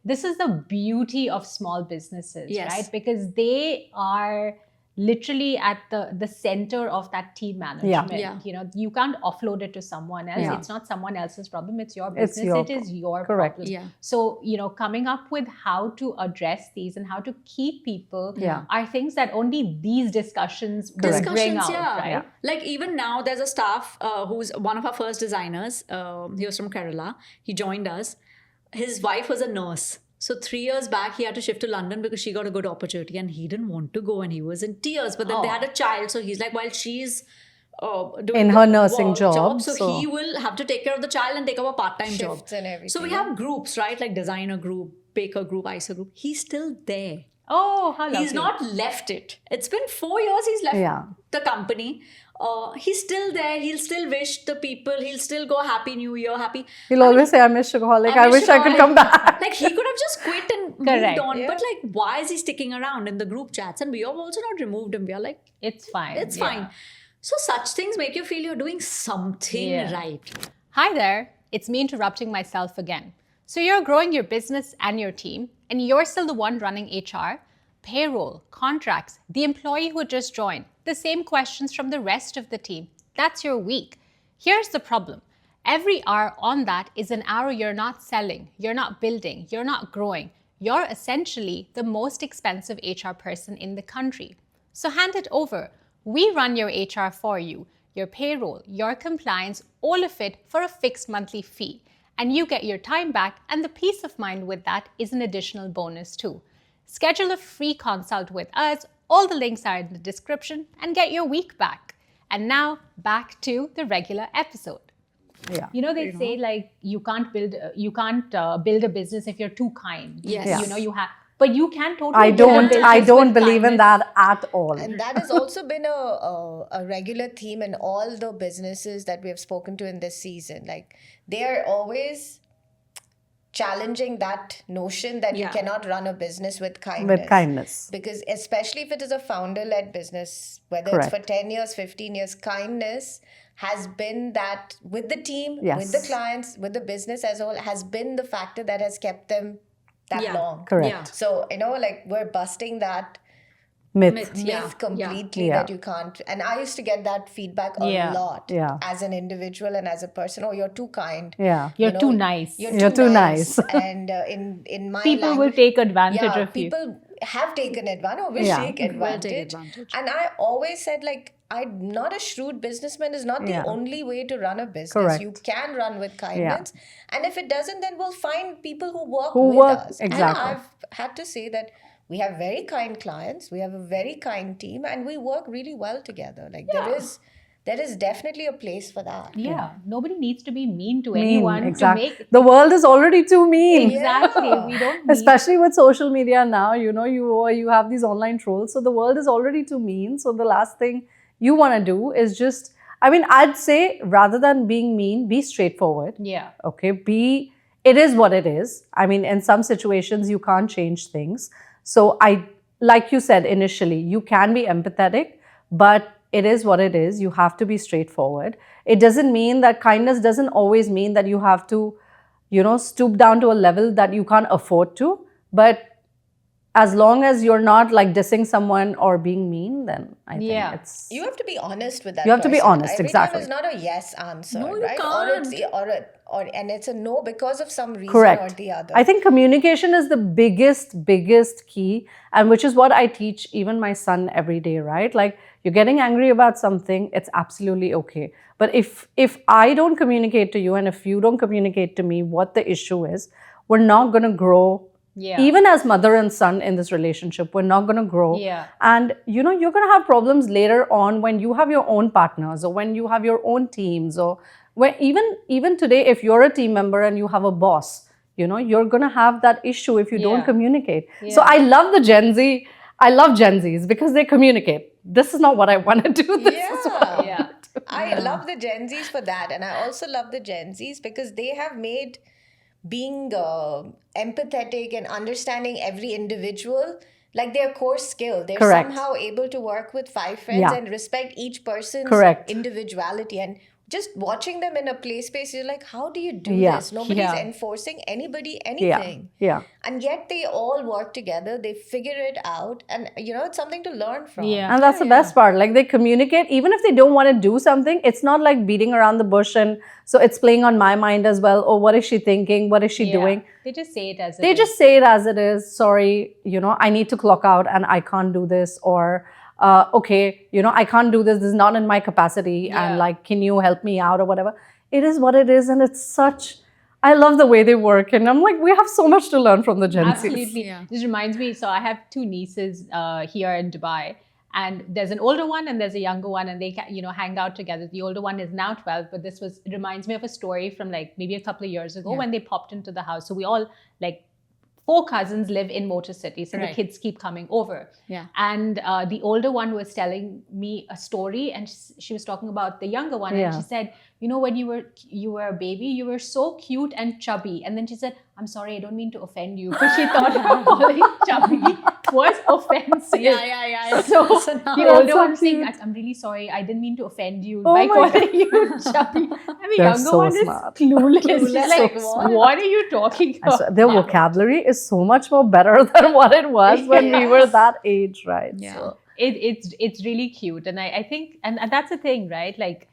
Speaker 4: this is the beauty of small businesses,
Speaker 3: Yes.
Speaker 4: right? Because they are literally at the center of that team management.
Speaker 3: Yeah.
Speaker 4: You can't offload it to someone else.
Speaker 1: Yeah.
Speaker 4: It's not someone else's problem. It's your
Speaker 1: It's
Speaker 4: business.
Speaker 1: your
Speaker 4: It is your
Speaker 1: correct.
Speaker 4: problem.
Speaker 3: Yeah.
Speaker 4: So, coming up with how to address these and how to keep people
Speaker 1: Yeah.
Speaker 4: are things that only these discussions will bring out, right?
Speaker 1: Yeah.
Speaker 3: Like even now, there's a staff who's one of our first designers. He was from Kerala. He joined us. His wife was a nurse. So 3 years back, he had to shift to London because she got a good opportunity and he didn't want to go and he was in tears. But then they had a child. So he's like, while she's doing
Speaker 1: In
Speaker 3: the
Speaker 1: her nursing
Speaker 3: work
Speaker 1: job,
Speaker 3: so
Speaker 1: so-
Speaker 3: he will have to take care of the child and take up a part-time job.
Speaker 2: Shifts and everything.
Speaker 3: So we have groups, right? Like designer group, baker group, icer group. He's still there.
Speaker 4: Oh, how lovely.
Speaker 3: He's not left it. It's been 4 years he's left the company. He's still there. He'll still wish the people. He'll still go Happy New Year, happy.
Speaker 1: He'll always say, I miss Sugaholic. I wish I could come back.
Speaker 3: Like he could have just quit and
Speaker 4: Correct.
Speaker 3: moved on. But like, why is he sticking around in the group chats? And we have also not removed him. We are like,
Speaker 4: It's fine.
Speaker 3: it's fine. So such things make you feel you're doing something right.
Speaker 4: Hi there, it's me interrupting myself again. So you're growing your business and your team, and you're still the one running HR, payroll, contracts, the employee who just joined, the same questions from the rest of the team. That's your week. Here's the problem. Every hour on that is an hour you're not selling, you're not building, you're not growing. You're essentially the most expensive HR person in the country. So hand it over. We run your HR for you, your payroll, your compliance, all of it for a fixed monthly fee. And you get your time back, and the peace of mind with that is an additional bonus too. Schedule a free consult with us. All the links are in the description, and get your week back. And now back to the regular episode.
Speaker 1: Yeah.
Speaker 4: They say like you can't build a business if you're too kind.
Speaker 3: Yes.
Speaker 1: Yeah.
Speaker 4: You have, but you can totally.
Speaker 1: I
Speaker 4: build a business
Speaker 1: don't
Speaker 4: with
Speaker 1: believe in
Speaker 4: kindness.
Speaker 1: that at all.
Speaker 2: And that has also been a regular theme in all the businesses that we have spoken to in this season. Like they are always challenging that notion that you cannot run a business with kindness.
Speaker 1: With kindness.
Speaker 2: Because especially if it is a founder-led business, whether
Speaker 1: Correct.
Speaker 2: it's for 10 years, 15 years, kindness has been that with the team,
Speaker 1: Yes.
Speaker 2: with the clients, with the business as a whole, has been the factor that has kept them that long.
Speaker 1: Correct.
Speaker 3: Yeah.
Speaker 2: So, like we're busting that
Speaker 1: Myth.
Speaker 2: myth completely
Speaker 1: Yeah.
Speaker 2: that you can't. And I used to get that feedback a
Speaker 4: Yeah.
Speaker 2: lot
Speaker 1: Yeah.
Speaker 2: as an individual and as a person. Oh, you're too kind.
Speaker 1: Yeah.
Speaker 4: You're too nice.
Speaker 2: You're
Speaker 1: too nice.
Speaker 2: And in my
Speaker 4: People will
Speaker 2: language,
Speaker 4: take advantage of you.
Speaker 2: people have taken advantage or will
Speaker 1: Yeah.
Speaker 2: take advantage. And I always said, like, I'm not a shrewd businessman is not the
Speaker 1: Yeah.
Speaker 2: only way to run a business.
Speaker 1: Correct.
Speaker 2: You can run with kindness. And if it doesn't, then we'll find people who work
Speaker 1: Who
Speaker 2: with
Speaker 1: work-
Speaker 2: us.
Speaker 1: exactly.
Speaker 2: And I've had to say that we have very kind clients, we have a very kind team, and we work really well together. Like there is there is definitely a place for that.
Speaker 4: Yeah, nobody needs to be mean to
Speaker 1: Mean,
Speaker 4: anyone
Speaker 1: exactly.
Speaker 4: to make.
Speaker 1: The world is already too mean.
Speaker 4: Exactly.
Speaker 2: Yeah.
Speaker 4: We don't need.
Speaker 1: Especially with social media now, you have these online trolls. So the world is already too mean. So the last thing you want to do is just, I mean, I'd say rather than being mean, be straightforward.
Speaker 4: Yeah.
Speaker 1: Okay. It is what it is. I mean, in some situations, you can't change things. So like you said initially, you can be empathetic, but it is what it is. You have to be straightforward. It doesn't mean that kindness doesn't always mean that you have to, stoop down to a level that you can't afford to. But as long as you're not like dissing someone or being mean, then I think it's...
Speaker 2: You have to be honest with that.
Speaker 1: You have to be
Speaker 2: person.
Speaker 1: honest,
Speaker 2: Every
Speaker 1: exactly.
Speaker 2: time is not a yes answer,
Speaker 3: No, you
Speaker 2: right?
Speaker 3: can't.
Speaker 2: And it's a no because of some reason
Speaker 1: Correct.
Speaker 2: or the other.
Speaker 1: I think communication is the biggest key, and which is what I teach even my son every day, right? Like, you're getting angry about something, it's absolutely okay. But if I don't communicate to you and if you don't communicate to me what the issue is, we're not going to grow.
Speaker 4: Yeah.
Speaker 1: Even as mother and son in this relationship, we're not going to grow.
Speaker 4: Yeah.
Speaker 1: And, you're going to have problems later on when you have your own partners or when you have your own teams, or when even today, if you're a team member and you have a boss, you're going to have that issue if you don't communicate. So I love the Gen Z. I love Gen Zs because they communicate. This is not what I want to do. This is what I
Speaker 4: Yeah.
Speaker 1: want to do.
Speaker 2: I love the Gen Zs for that. And I also love the Gen Zs because they have made being empathetic and understanding every individual like their core skill. They're
Speaker 1: Correct.
Speaker 2: somehow able to work with 5 friends
Speaker 1: Yeah.
Speaker 2: and respect each person's
Speaker 1: Correct.
Speaker 2: individuality. And just watching them in a play space, you're like, how do you do
Speaker 1: Yeah.
Speaker 2: this? Nobody's
Speaker 4: Yeah.
Speaker 2: enforcing anybody anything.
Speaker 1: Yeah.
Speaker 2: And yet they all work together. They figure it out. And, it's something to learn from.
Speaker 4: Yeah.
Speaker 1: And that's the best part. Like, they communicate, even if they don't want to do something, it's not like beating around the bush. And so it's playing on my mind as well. Oh, what is she thinking? What is she doing?
Speaker 4: They just say it as it
Speaker 1: They
Speaker 4: is.
Speaker 1: just say it as it is. Sorry, I need to clock out and I can't do this. Or, okay, I can't do this. This is not in my capacity. And like, can you help me out or whatever? It is what it is. And it's such... I love the way they work. And I'm like, we have so much to learn from the Gen Zs.
Speaker 4: Absolutely. This reminds me, so I have 2 nieces here in Dubai, and there's an older one and there's a younger one, and they hang out together. The older one is now 12, but it reminds me of a story from like maybe a couple of years ago when they popped into the house. So we all, like, 4 cousins live in Motor City, so the kids keep coming over.
Speaker 3: Yeah.
Speaker 4: And the older one was telling me a story, and she was talking about the younger one, and she said, when you were a baby, you were so cute and chubby. And then she said, I'm sorry, I don't mean to offend you. Because she thought calling chubby was offensive.
Speaker 3: Yeah.
Speaker 4: So
Speaker 3: now
Speaker 4: the older one saying, I'm really sorry, I didn't mean to offend you by calling you chubby. And the
Speaker 1: They're
Speaker 4: younger
Speaker 1: so
Speaker 4: one
Speaker 1: smart.
Speaker 4: is clueless. Like,
Speaker 1: So
Speaker 4: what are you talking about?
Speaker 1: Their vocabulary is so much more better than what it was when we were that age, right?
Speaker 3: Yeah.
Speaker 1: So,
Speaker 4: It's really cute. And I think, and that's the thing, right? Like,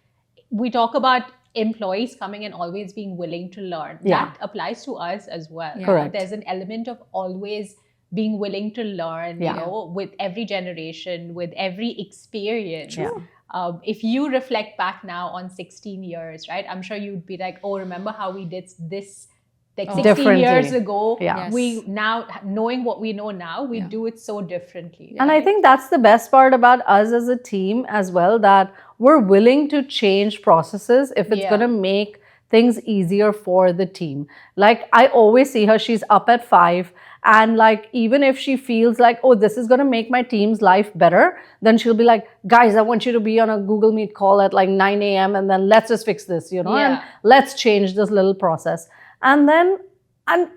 Speaker 4: we talk about employees coming and always being willing to learn.
Speaker 1: Yeah.
Speaker 4: That applies to us as well.
Speaker 1: Correct.
Speaker 4: There's an element of always being willing to learn, with every generation, with every experience.
Speaker 1: Yeah.
Speaker 4: If you reflect back now on 16 years, right? I'm sure you'd be like, oh, remember how we did this like 16
Speaker 1: Differently.
Speaker 4: years ago?
Speaker 1: Yeah.
Speaker 4: We now, knowing what we know now, we do it so differently.
Speaker 1: And I think that's the best part about us as a team as well, that we're willing to change processes if it's going to make things easier for the team. Like, I always see her, she's up at 5, and like, even if she feels like, oh, this is going to make my team's life better, then she'll be like, guys, I want you to be on a Google Meet call at like 9 a.m. and then let's just fix this, and let's change this little process. And then,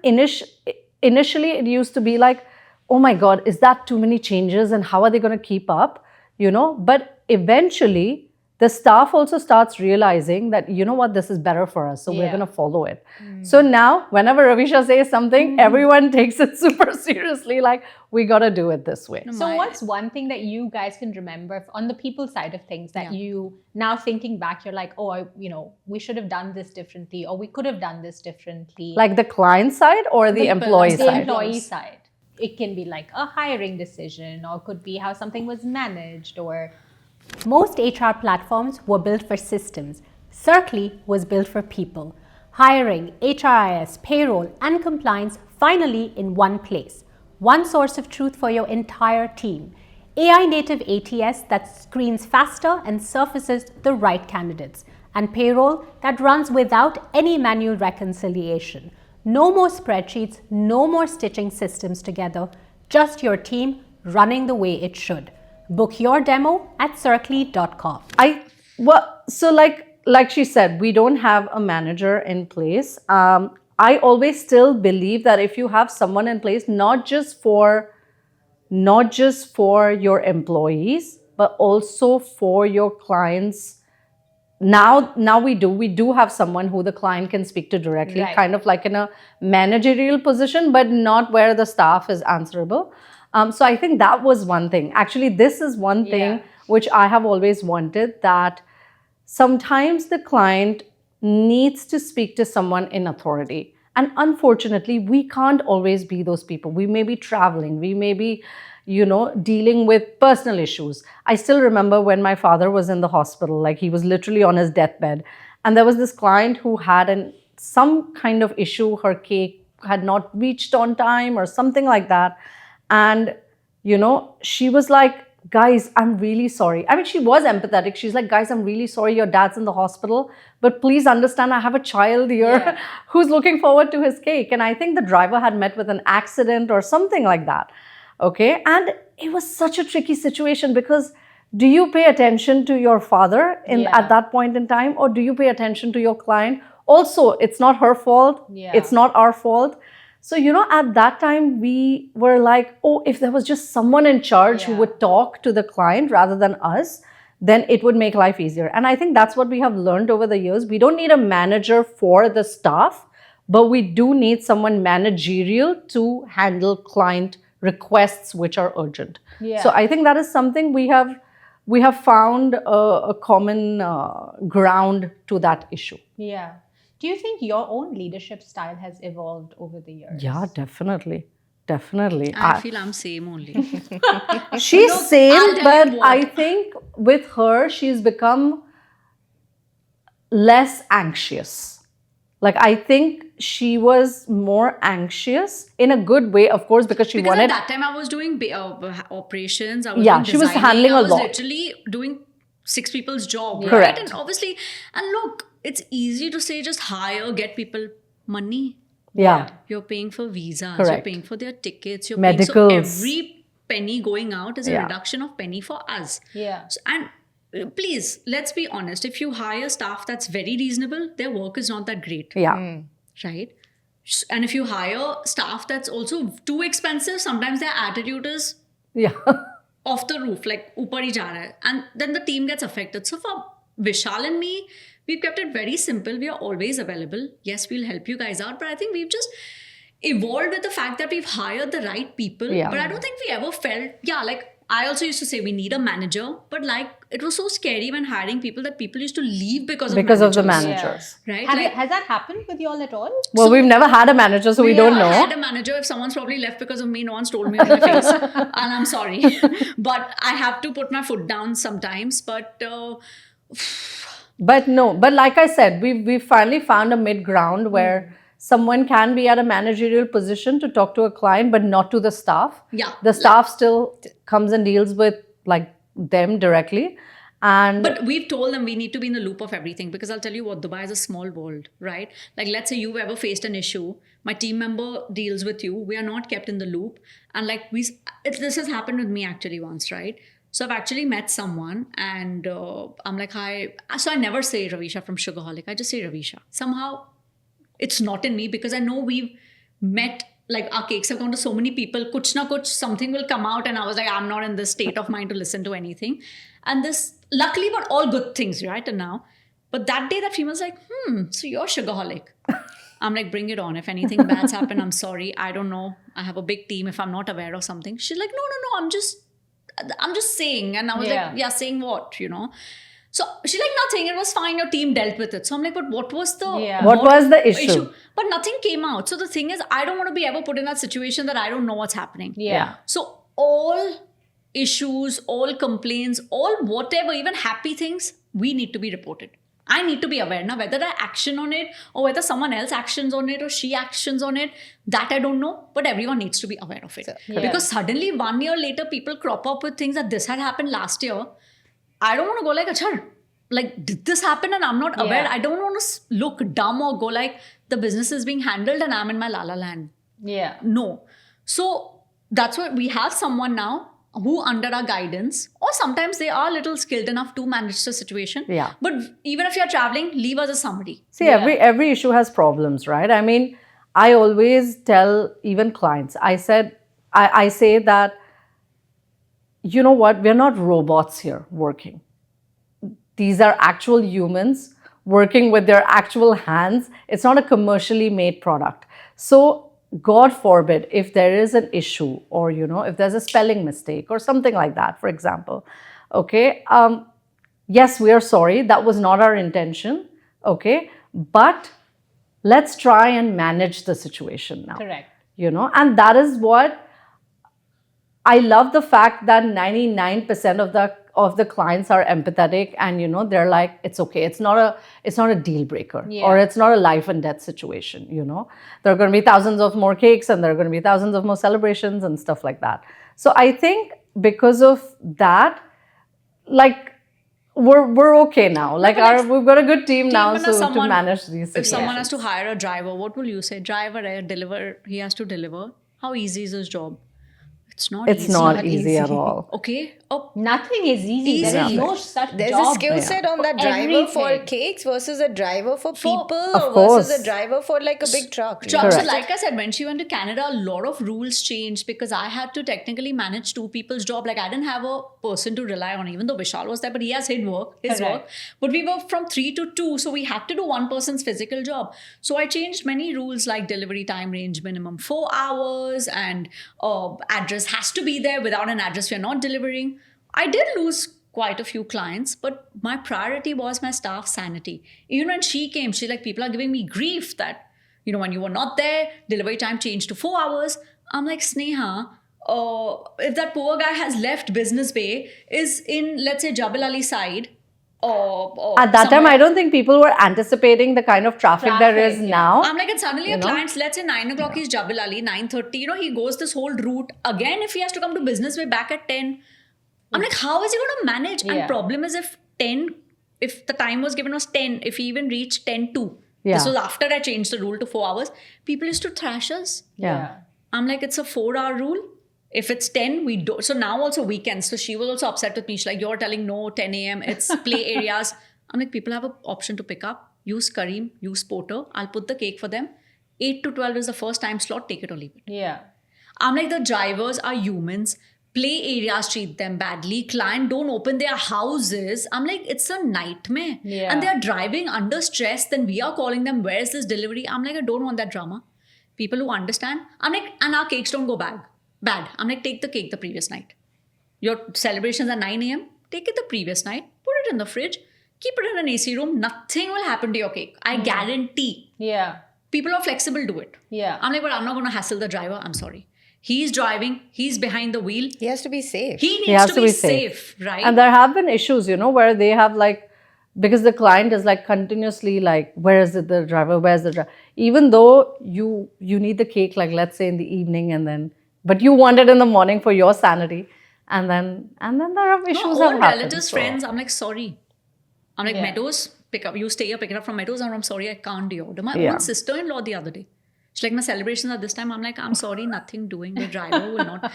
Speaker 1: initially it used to be like, oh my God, is that too many changes and how are they going to keep up? But eventually the staff also starts realizing that, what, this is better for us. So we're going to follow it. So now whenever Ravisha says something, everyone takes it super seriously. Like, we got to do it this way.
Speaker 4: So what's one thing that you guys can remember on the people side of things that you, now thinking back, you're like, oh, we should have done this differently, or we could have done this differently?
Speaker 1: Like the client side or the employee
Speaker 4: The
Speaker 1: side?
Speaker 4: employee side. It can be like a hiring decision, or could be how something was managed, or...
Speaker 5: Most HR platforms were built for systems. Circly was built for people. Hiring, HRIS, payroll, and compliance finally in one place. One source of truth for your entire team. AI native ATS that screens faster and surfaces the right candidates, and payroll that runs without any manual reconciliation. No more spreadsheets, no more stitching systems together, just your team running the way it should. Book your demo at Circly.com.
Speaker 1: So like she said, we don't have a manager in place. I always still believe that if you have someone in place, not just for your employees, but also for your clients. Now we do have someone who the client can speak to directly,
Speaker 4: Right.
Speaker 1: kind of like in a managerial position, but not where the staff is answerable. So I think that was one thing. Actually, this is one thing which I have always wanted, that sometimes the client needs to speak to someone in authority. And unfortunately, we can't always be those people. We may be traveling, we may be, dealing with personal issues. I still remember when my father was in the hospital, like he was literally on his deathbed. And there was this client who had some kind of issue. Her cake had not reached on time or something like that. And, she was like, guys, I'm really sorry. I mean, she was empathetic. She's like, guys, I'm really sorry your dad's in the hospital, but please understand, I have a child here who's looking forward to his cake. And I think the driver had met with an accident or something like that. Okay. And it was such a tricky situation, because do you pay attention to your father at that point in time, or do you pay attention to your client? Also, it's not her fault. It's not our fault. So, at that time, we were like, oh, if there was just someone in charge who would talk to the client rather than us, then it would make life easier. And I think that's what we have learned over the years. We don't need a manager for the staff, but we do need someone managerial to handle client requests which are urgent. So I think that is something we have found a common ground to that issue.
Speaker 4: Yeah. Do you think your own leadership style has evolved over the years?
Speaker 1: Yeah, definitely. Definitely.
Speaker 3: I feel I'm same only.
Speaker 1: She's
Speaker 3: I'll
Speaker 1: same,
Speaker 3: tell
Speaker 1: but
Speaker 3: you what.
Speaker 1: I think with her, she's become less anxious. Like, I think she was more anxious in a good way, of course, because she
Speaker 3: Because
Speaker 1: wanted...
Speaker 3: at that time I was doing operations. I was
Speaker 1: Yeah,
Speaker 3: doing
Speaker 1: she was
Speaker 3: designing,
Speaker 1: handling a
Speaker 3: I was
Speaker 1: lot.
Speaker 3: literally doing 6 people's job. Right?
Speaker 1: Correct.
Speaker 3: And obviously, and look, it's easy to say just hire, get people money.
Speaker 1: Yeah.
Speaker 3: You're paying for visas.
Speaker 1: Correct.
Speaker 3: You're paying for their tickets. You're
Speaker 1: Medicals.
Speaker 3: paying, so every penny going out is a reduction of penny for us.
Speaker 4: Yeah.
Speaker 3: So, and please, let's be honest. If you hire staff that's very reasonable, their work is not that great.
Speaker 1: Yeah.
Speaker 3: Right? And if you hire staff that's also too expensive, sometimes their attitude is
Speaker 1: Yeah.
Speaker 3: off the roof, like upar hi ja raha hai. And then the team gets affected. So for Vishal and me, we've kept it very simple. We are always available. Yes, we'll help you guys out. But I think we've just evolved with the fact that we've hired the right people.
Speaker 1: Yeah.
Speaker 3: But I don't think we ever felt, like I also used to say we need a manager. But like it was so scary when hiring people that people used to leave because of
Speaker 1: the
Speaker 3: managers.
Speaker 1: managers.
Speaker 3: Right?
Speaker 4: Has that happened with y'all at all?
Speaker 1: Well, we've never had a manager, so we don't
Speaker 3: I had
Speaker 1: know.
Speaker 3: a manager. If someone's probably left because of me, no one's told me in my face. And I'm sorry. But I have to put my foot down sometimes. But
Speaker 1: But like I said, we finally found a mid ground where someone can be at a managerial position to talk to a client, but not to the staff.
Speaker 3: Yeah.
Speaker 1: The staff still comes and deals with like them directly. And
Speaker 3: But we've told them we need to be in the loop of everything, because I'll tell you what, Dubai is a small world, right? Like, let's say you've ever faced an issue, my team member deals with you, we are not kept in the loop. And like this has happened with me actually once, right? So I've actually met someone and I'm like, hi. So I never say Ravisha from Sugaholic. I just say Ravisha. Somehow it's not in me, because I know we've met, like our cakes have gone to so many people. Kuch na kuch, something will come out. And I was like, I'm not in this state of mind to listen to anything. And this, luckily, but all good things, right? And now, but that day that female's like, so you're Sugaholic. I'm like, bring it on. If anything bad's happened, I'm sorry. I don't know. I have a big team. If I'm not aware of something. She's like, no. I'm just saying. And I was like, yeah, saying what, So she's like, nothing. It was fine. Your team dealt with it. So I'm like, but what was the
Speaker 1: what was the issue?
Speaker 3: But nothing came out. So the thing is, I don't want to be ever put in that situation that I don't know what's happening.
Speaker 1: Yeah.
Speaker 3: So all issues, all complaints, all whatever, even happy things, we need to be reported. I need to be aware now whether I action on it or whether someone else actions on it or she actions on it. That I don't know, but everyone needs to be aware of it. Because suddenly 1 year later, people crop up with things that this had happened last year. I don't want to go like, achha, like, did this happen and I'm not aware? I don't want to look dumb or go like the business is being handled and I'm in my la la land.
Speaker 4: Yeah.
Speaker 3: No. So that's why we have someone now who under our guidance, or sometimes they are a little skilled enough to manage the situation.
Speaker 1: Yeah.
Speaker 3: But even if you're traveling, leave us as somebody.
Speaker 1: See, every issue has problems, right? I mean, I always tell even clients, I say that, you know what, we're not robots here working. These are actual humans working with their actual hands. It's not a commercially made product. So God forbid, if there is an issue or, you know, if there's a spelling mistake or something like that, for example, okay, yes, we are sorry. That was not our intention, okay? But let's try and manage the situation now.
Speaker 4: Correct.
Speaker 1: You know, and that is what I love, the fact that 99% of the clients are empathetic and, you know, they're like, it's okay. It's not a deal breaker or it's not a life and death situation, you know. There are going to be thousands of more cakes and there are going to be thousands of more celebrations and stuff like that. So I think because of that, like, we're okay now. Like, we've got a good team now to manage these situations.
Speaker 3: If someone has to hire a driver, what will you say? Driver, deliver, he has to deliver. How easy is his job? It's not
Speaker 1: easy at all.
Speaker 3: Okay. Oh,
Speaker 4: Nothing is easy. There is no such
Speaker 2: There's
Speaker 4: job.
Speaker 2: a skill set on that driver for
Speaker 4: everything.
Speaker 2: cakes versus a driver for people
Speaker 1: course.
Speaker 2: versus a driver for like a big truck.
Speaker 3: So like I said, when she went to Canada, a lot of rules changed because I had to technically manage two people's job. Like I didn't have a person to rely on, even though Vishal was there, but he has his work. But we were from 3 to 2, so we had to do one person's physical job. So I changed many rules like delivery time range minimum 4 hours and address has to be there. Without an address, we're not delivering. I did lose quite a few clients, but my priority was my staff sanity. Even when she came, she's like, people are giving me grief that, you know, when you were not there, delivery time changed to 4 hours. I'm like, Sneha, if that poor guy has left Business Bay, is in, let's say, Jabal Ali side, or
Speaker 1: at that time, I don't think people were anticipating the kind of traffic there is now.
Speaker 3: I'm like, and suddenly a client, let's say 9 o'clock is Jabal Ali, 9:30, you know, he goes this whole route. Again, if he has to come to Business Way back at 10, I'm like, how is he going to manage? And problem is if the time was given was 10, if he even reached 10 to, this was after I changed the rule to 4 hours, people used to thrash us.
Speaker 1: Yeah.
Speaker 3: I'm like, it's a 4-hour rule. If it's 10, we do. So now also weekends. So she was also upset with me. She's like, you're telling no, 10 a.m. It's play areas. I'm like, people have an option to pick up. Use Kareem, use Porter. I'll put the cake for them. 8 to 12 is the first time slot. Take it or leave it.
Speaker 4: Yeah.
Speaker 3: I'm like, the drivers are humans. Play areas treat them badly. Client don't open their houses. I'm like, it's a nightmare.
Speaker 4: Yeah.
Speaker 3: And they're driving under stress. Then we are calling them, where's this delivery? I'm like, I don't want that drama. People who understand. I'm like, and our cakes don't go bad. I'm like, take the cake the previous night. Your celebrations are 9 a.m. Take it the previous night. Put it in the fridge. Keep it in an AC room. Nothing will happen to your cake. I guarantee.
Speaker 4: Yeah.
Speaker 3: People are flexible, do it.
Speaker 4: Yeah.
Speaker 3: I'm like, but I'm not going to hassle the driver. I'm sorry. He's driving. He's behind the wheel.
Speaker 2: He has to be safe.
Speaker 3: He needs to be safe, right?
Speaker 1: And there have been issues, you know, where they have like, because the client is like continuously like, where is it the driver? Where's the driver? Even though you need the cake, like let's say in the evening and then, but you want it in the morning for your sanity. And then there are issues that happen.
Speaker 3: Relatives, friends, I'm like, sorry. I'm like, Meadows, pick up. You stay here, pick it up from Meadows. And I'm sorry, I can't do your order. My own sister-in-law the other day. She's like, my celebrations are this time. I'm like, I'm sorry, nothing doing. The driver will not.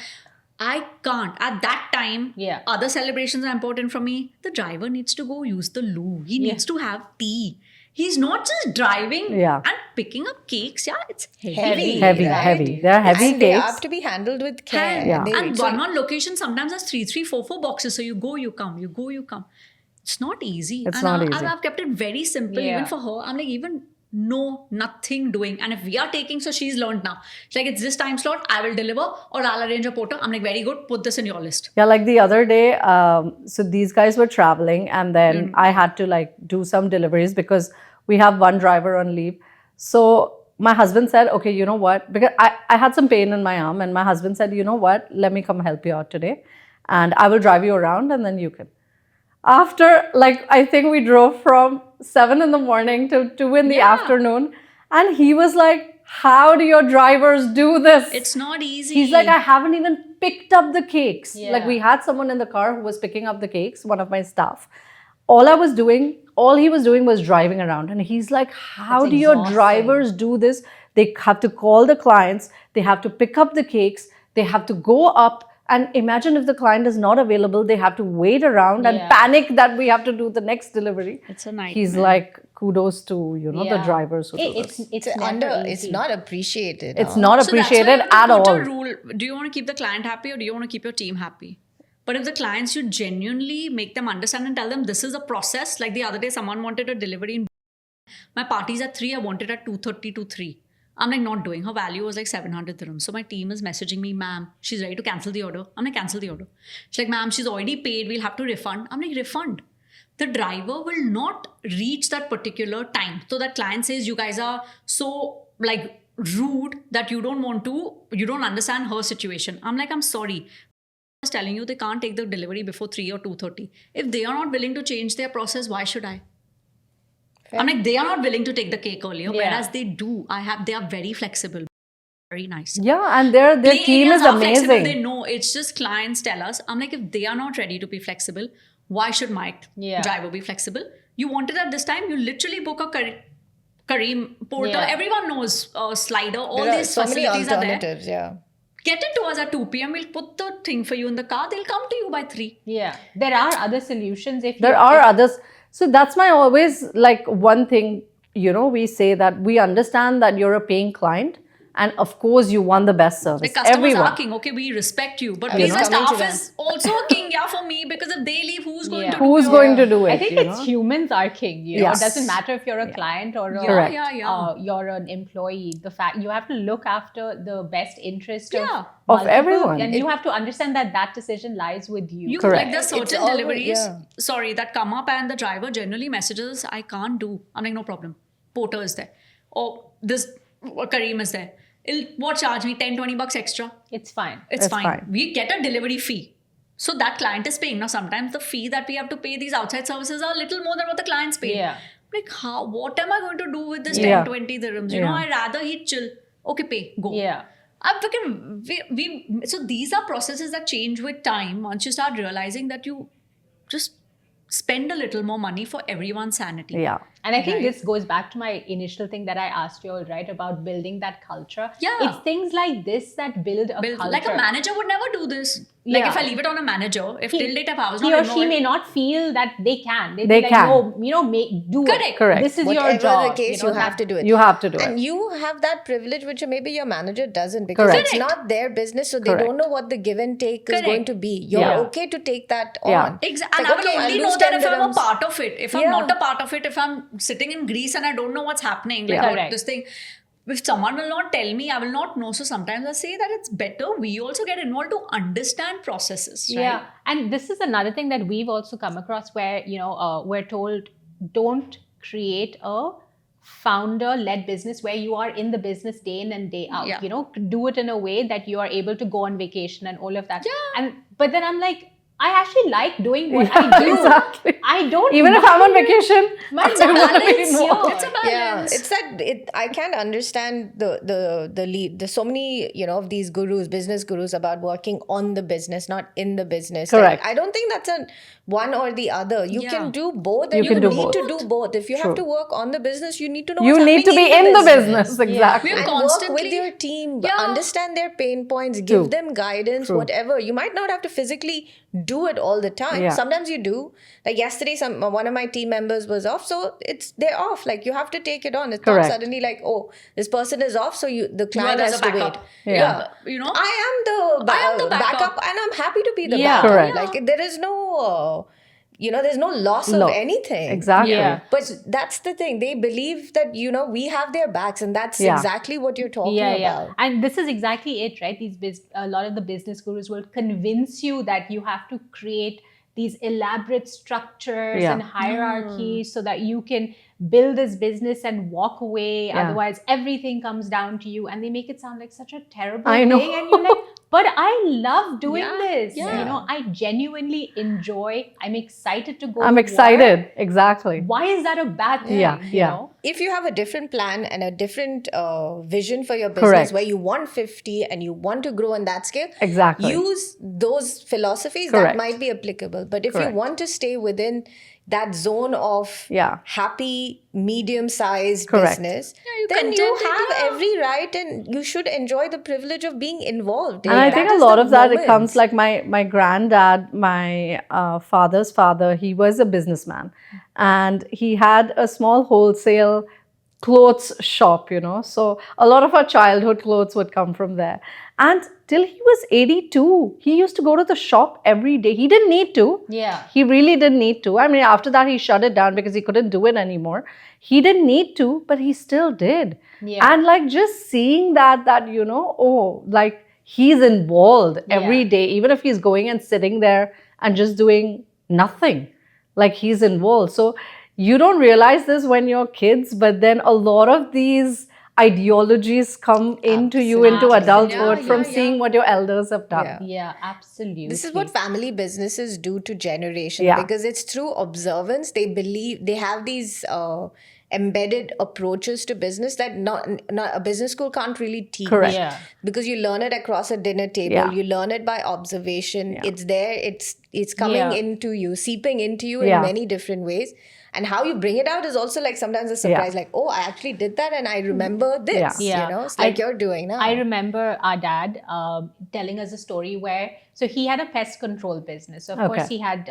Speaker 3: I can't. At that time, other celebrations are important for me. The driver needs to go use the loo. He needs to have tea. He's not just driving and picking up cakes. Yeah, it's heavy.
Speaker 1: Heavy. They're heavy
Speaker 2: and
Speaker 1: cakes.
Speaker 2: They have to be handled with care.
Speaker 1: Yeah.
Speaker 3: And one location sometimes has 3, 4 boxes. So you go, you come, you go, you come. It's not easy.
Speaker 1: It's not easy.
Speaker 3: I've kept it very simple even for her. I'm like, even nothing doing. And if we are taking, so she's learned now. She's like, it's this time slot, I will deliver or I'll arrange a porter. I'm like, very good, put this in your list.
Speaker 1: Yeah, like the other day, so these guys were traveling and then I had to like do some deliveries because we have one driver on leave. So my husband said, okay, you know what? Because I had some pain in my arm and my husband said, you know what? Let me come help you out today and I will drive you around and then you can. After, like, I think we drove from 7 in the morning to 2 in the afternoon. And he was like, how do your drivers do this?
Speaker 3: It's not easy.
Speaker 1: He's like, I haven't even picked up the cakes. Like, we had someone in the car who was picking up the cakes, one of my staff. All he was doing was driving around. And he's like, how do your drivers do this? They have to call the clients, they have to pick up the cakes, they have to go up. And imagine if the client is not available, they have to wait around and panic that we have to do the next delivery.
Speaker 3: It's a nightmare.
Speaker 1: He's like, kudos to, the drivers who do this.
Speaker 2: It's not appreciated.
Speaker 1: It's not appreciated
Speaker 3: so that's why
Speaker 1: at
Speaker 3: you have to
Speaker 1: all.
Speaker 3: put a rule. Do you want to keep the client happy or do you want to keep your team happy? But if the clients, you genuinely make them understand and tell them this is a process. Like the other day, someone wanted a delivery in my party's at 3, I wanted at 2:30 to 3. I'm like, not doing. Her value was like 700 dirhams. So my team is messaging me, ma'am, she's ready to cancel the order. I'm like, cancel the order. She's like, ma'am, she's already paid. We'll have to refund. I'm like, refund. The driver will not reach that particular time. So that client says, you guys are so like rude that you don't understand her situation. I'm like, I'm sorry. I was telling you they can't take the delivery before 3 or 2:30. If they are not willing to change their process, why should I? I'm like, they are not willing to take the cake earlier, whereas they do. They are very flexible, very nice.
Speaker 1: Yeah, and their team is amazing.
Speaker 3: Flexible, they know. It's just clients tell us. I'm like, if they are not ready to be flexible, why should my driver be flexible? You wanted at this time, you literally book a Kareem porter. Everyone knows Slider. All these
Speaker 2: so many
Speaker 3: facilities are there.
Speaker 2: alternatives,
Speaker 3: Get it to us at 2 p.m. We'll put the thing for you in the car. They'll come to you by 3.
Speaker 5: Yeah. There are other solutions.
Speaker 1: There are others. So that's my always like one thing, we say that we understand that you're a paying client. And of course, you want the best service.
Speaker 3: The customers
Speaker 1: Everyone.
Speaker 3: are king. Okay, we respect you. But being a staff is also a king, for me. Because if they leave, who's going to do it?
Speaker 1: Who's going to do it?
Speaker 5: I think it's humans are king.
Speaker 1: Yes.
Speaker 5: It doesn't matter if you're a client or you're an employee. The fact you have to look after the best interest of
Speaker 1: everyone.
Speaker 5: And you have to understand that decision lies with you.
Speaker 1: Correct.
Speaker 3: Like there's certain deliveries, that come up and the driver generally messages, I can't do. I'm like, no problem. Porter is there. Or this Kareem is there. What charge me? 10-20 bucks extra.
Speaker 5: It's fine.
Speaker 3: It's fine. We get a delivery fee. So that client is paying. Now sometimes the fee that we have to pay these outside services are a little more than what the client's paying.
Speaker 5: Yeah.
Speaker 3: Like what am I going to do with this 10-20 dirhams? I'd rather he chill. Okay, pay. Go.
Speaker 5: Yeah.
Speaker 3: So these are processes that change with time. Once you start realizing that you just spend a little more money for everyone's sanity.
Speaker 1: Yeah.
Speaker 5: And I think this goes back to my initial thing that I asked you all, right, about building that culture.
Speaker 3: Yeah.
Speaker 5: It's things like this that build a culture.
Speaker 3: Like a manager would never do this. Like if I leave it on a manager, if till date if I was not
Speaker 5: he or
Speaker 3: involved,
Speaker 5: she may not feel that they can. They'd
Speaker 1: They
Speaker 5: be like,
Speaker 1: can.
Speaker 5: no, do it.
Speaker 1: Correct.
Speaker 5: This is
Speaker 2: Whatever
Speaker 5: your job.
Speaker 2: the case, you have to do it.
Speaker 1: You have to do
Speaker 2: and
Speaker 1: it.
Speaker 2: you have that privilege which maybe your manager doesn't, because it's not their business, so they don't know what the give and take is going to be. You're okay to take that on.
Speaker 3: Exactly.
Speaker 2: Like,
Speaker 3: And I will only know that if I'm a part of it. If I'm
Speaker 2: Yeah.
Speaker 3: not a part of it, if I'm sitting in Greece and I don't know what's happening, like what this thing. If someone will not tell me, I will not know. So sometimes I say that it's better we also get involved to understand processes. Right?
Speaker 5: Yeah. And this is another thing that we've also come across where, we're told don't create a founder-led business where you are in the business day in and day out.
Speaker 3: Yeah.
Speaker 5: Do it in a way that you are able to go on vacation and all of that.
Speaker 3: Yeah.
Speaker 5: But then I'm like, I actually like doing what I do.
Speaker 1: Exactly.
Speaker 5: I don't
Speaker 1: Even if I'm on vacation,
Speaker 5: It's
Speaker 1: I want to be involved.
Speaker 3: It's a balance.
Speaker 2: It's that I can't understand the lead. There's so many of these gurus, business gurus, about working on the business, not in the business.
Speaker 1: Correct.
Speaker 2: I don't think that's a one or the other. You can do both, and
Speaker 1: You
Speaker 2: you,
Speaker 1: can do
Speaker 2: need
Speaker 1: both.
Speaker 2: to do both. If you have to work on the business, you need to know
Speaker 1: You
Speaker 2: what's
Speaker 1: need to be
Speaker 2: happening
Speaker 1: in the business. Exactly.
Speaker 3: We're
Speaker 2: and work
Speaker 3: constantly
Speaker 2: with your team,
Speaker 3: Yeah.
Speaker 2: understand their pain points, give them guidance, whatever. You might not have to physically do it all the time.
Speaker 1: Yeah.
Speaker 2: Sometimes you do. Like yesterday, one of my team members was off, so they're off. Like you have to take it on. It's
Speaker 1: Correct.
Speaker 2: not suddenly like, oh, this person is off, so the client
Speaker 3: there's
Speaker 2: has
Speaker 3: a
Speaker 2: to wait.
Speaker 3: backup.
Speaker 1: Yeah.
Speaker 2: I am the backup, and I'm happy to be the
Speaker 1: Yeah.
Speaker 2: backup.
Speaker 1: Correct.
Speaker 2: Like there is no. There's no loss of anything.
Speaker 1: Exactly.
Speaker 5: Yeah.
Speaker 2: But that's the thing. They believe that, we have their backs, and that's
Speaker 1: Yeah.
Speaker 2: exactly what you're talking about.
Speaker 5: And this is exactly it, right? A lot of the business gurus will convince you that you have to create these elaborate structures and hierarchies so that you can build this business and walk away.
Speaker 1: Yeah.
Speaker 5: Otherwise, everything comes down to you. And they make it sound like such a terrible
Speaker 1: I know.
Speaker 5: thing. And you're like, but I love doing
Speaker 3: Yeah,
Speaker 5: this.
Speaker 3: yeah.
Speaker 5: You know, I genuinely enjoy. I'm excited to go.
Speaker 1: I'm
Speaker 5: to
Speaker 1: excited.
Speaker 5: work.
Speaker 1: Exactly.
Speaker 5: Why is that a bad thing?
Speaker 1: Yeah,
Speaker 5: You
Speaker 1: yeah.
Speaker 5: know?
Speaker 2: If you have a different plan and a different vision for your business,
Speaker 1: Correct.
Speaker 2: where you want 50 and you want to grow on that scale,
Speaker 1: Exactly.
Speaker 2: use those philosophies
Speaker 1: Correct.
Speaker 2: that might be applicable. But if
Speaker 1: Correct.
Speaker 2: you want to stay within that zone of
Speaker 1: Yeah.
Speaker 2: happy, medium-sized
Speaker 1: Correct.
Speaker 2: business,
Speaker 3: you're
Speaker 2: then you
Speaker 3: contented,
Speaker 2: have
Speaker 3: yeah.
Speaker 2: every right and you should enjoy the privilege of being involved.
Speaker 1: And I
Speaker 2: That
Speaker 1: think a
Speaker 2: is
Speaker 1: lot
Speaker 2: the
Speaker 1: of that, it
Speaker 2: moment.
Speaker 1: comes like my granddad, my father's father, he was a businessman. And he had a small wholesale clothes shop, you know. So a lot of our childhood clothes would come from there. And till he was 82, he used to go to the shop every day. He didn't need to.
Speaker 5: Yeah.
Speaker 1: He really didn't need to. I mean, after that, he shut it down because he couldn't do it anymore. He didn't need to, but he still did.
Speaker 5: Yeah.
Speaker 1: And like just seeing that, you know, oh, like he's involved every
Speaker 5: Yeah.
Speaker 1: day, even if he's going and sitting there and just doing nothing, like he's involved. So you don't realize this when you're kids, but then a lot of these ideologies come into you into
Speaker 5: Absolutely.
Speaker 1: adulthood
Speaker 3: Yeah,
Speaker 1: from
Speaker 3: yeah,
Speaker 1: seeing what your elders have done.
Speaker 2: Yeah.
Speaker 5: Yeah, absolutely.
Speaker 2: This is what family businesses do to generations,
Speaker 1: Yeah.
Speaker 2: because it's through observance. They believe they have these embedded approaches to business that not a business school can't really teach.
Speaker 1: Correct.
Speaker 5: Yeah.
Speaker 2: Because you learn it across a dinner table,
Speaker 1: Yeah.
Speaker 2: you learn it by observation.
Speaker 1: Yeah.
Speaker 2: It's there. It's coming
Speaker 5: Yeah.
Speaker 2: into you, seeping into you
Speaker 1: Yeah.
Speaker 2: in many different ways. And how you bring it out is also like sometimes a surprise. Like, oh, I actually did that, and I remember this.
Speaker 1: Yeah.
Speaker 5: Yeah.
Speaker 2: You know, it's like you're doing now.
Speaker 5: I remember our dad telling us a story where, so he had a pest control business. So of course,
Speaker 1: Okay.
Speaker 5: he had,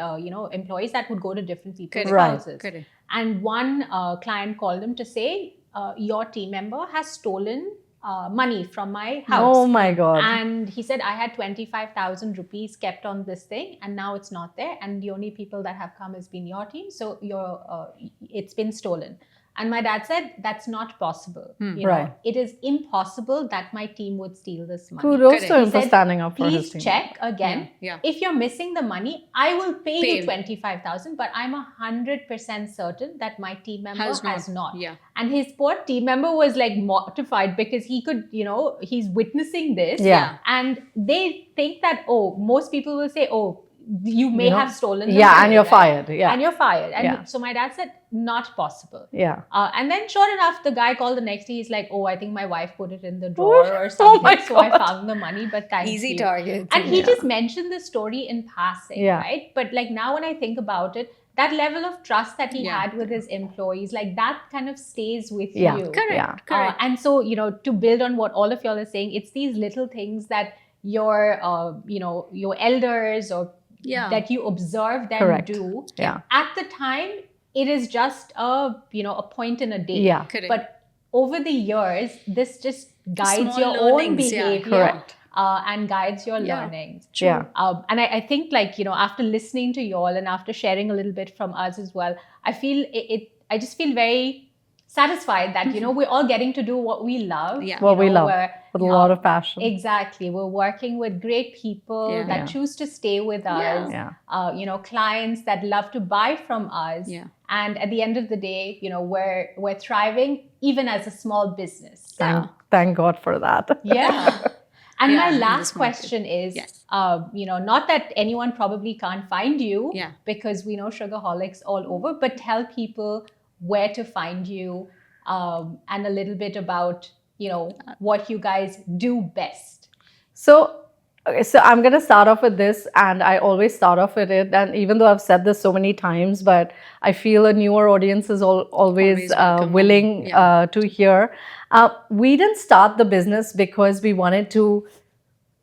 Speaker 5: employees that would go to different people's
Speaker 3: Correct.
Speaker 1: Right.
Speaker 5: houses.
Speaker 3: Correct.
Speaker 5: And one client called him to say, your team member has stolen money from my house.
Speaker 1: Oh my God.
Speaker 5: And he said, I had 25,000 rupees kept on this thing, and now it's not there. And the only people that have come has been your team. So it's been stolen. And my dad said, that's not possible. You know,
Speaker 1: Right.
Speaker 5: it is impossible that my team would steal this money.
Speaker 1: Kudos to
Speaker 3: Correct.
Speaker 1: him for
Speaker 5: He said,
Speaker 1: standing up for his
Speaker 5: Please
Speaker 1: team.
Speaker 5: check again.
Speaker 3: Yeah.
Speaker 5: If you're missing the money, I will pay
Speaker 3: Pay.
Speaker 5: you 25,000, but I'm 100% certain that my team member has not.
Speaker 3: Yeah.
Speaker 5: And his poor team member was like mortified because he could, he's witnessing this.
Speaker 1: Yeah.
Speaker 5: And they think that, most people will say, you may
Speaker 1: You know,
Speaker 5: have stolen the
Speaker 1: yeah,
Speaker 5: money,
Speaker 1: and you're
Speaker 5: right?
Speaker 1: fired. Yeah.
Speaker 5: And you're fired. And
Speaker 1: Yeah.
Speaker 5: so my dad said, not possible.
Speaker 1: Yeah.
Speaker 5: And then sure enough, the guy called the next day. He's like, I think my wife put it in the drawer or
Speaker 1: Oh
Speaker 5: something.
Speaker 1: my
Speaker 5: So I
Speaker 1: God.
Speaker 5: found the money, but thank
Speaker 2: Easy
Speaker 5: you.
Speaker 2: target.
Speaker 5: And he
Speaker 1: Yeah.
Speaker 5: just mentioned the story in passing,
Speaker 1: Yeah.
Speaker 5: right? But like now when I think about it, that level of trust that he
Speaker 3: Yeah.
Speaker 5: had with his employees, like that kind of stays with
Speaker 1: Yeah.
Speaker 5: you.
Speaker 3: Correct.
Speaker 1: Yeah.
Speaker 3: Correct.
Speaker 5: And so, to build on what all of y'all are saying, it's these little things that your elders or
Speaker 3: Yeah.
Speaker 5: that you observe them
Speaker 1: Correct.
Speaker 5: do.
Speaker 1: Yeah.
Speaker 5: At the time, it is just a point in a day.
Speaker 1: Yeah.
Speaker 3: Correct.
Speaker 5: But over the years, this just guides
Speaker 3: Small
Speaker 5: your own
Speaker 3: learnings, yeah.
Speaker 5: behavior.
Speaker 1: Correct.
Speaker 5: And guides your
Speaker 3: Yeah.
Speaker 5: learnings.
Speaker 1: Yeah.
Speaker 5: And I think after listening to you all and after sharing a little bit from us as well, I feel I just feel very satisfied that, we're all getting to do what we love.
Speaker 3: Yeah.
Speaker 1: What we love
Speaker 5: we're,
Speaker 1: with a lot of passion.
Speaker 5: Exactly. We're working with great people
Speaker 3: Yeah.
Speaker 5: that
Speaker 1: Yeah.
Speaker 5: choose to stay with us.
Speaker 1: Yeah.
Speaker 5: Clients that love to buy from us.
Speaker 3: Yeah.
Speaker 5: And at the end of the day, we're thriving even as a small business.
Speaker 1: Thank God for that.
Speaker 5: Yeah. And
Speaker 3: Yeah,
Speaker 5: my
Speaker 3: in
Speaker 5: last
Speaker 3: this market.
Speaker 5: question is,
Speaker 3: Yes.
Speaker 5: not that anyone probably can't find you,
Speaker 3: Yeah.
Speaker 5: because we know Sugaholics all over, but tell people where to find you, and a little bit about, what you guys do best.
Speaker 1: So I'm going to start off with this, and I always start off with it. And even though I've said this so many times, but I feel a newer audience is always
Speaker 3: Always welcome.
Speaker 1: willing
Speaker 3: Yeah.
Speaker 1: to hear. We didn't start the business because we wanted to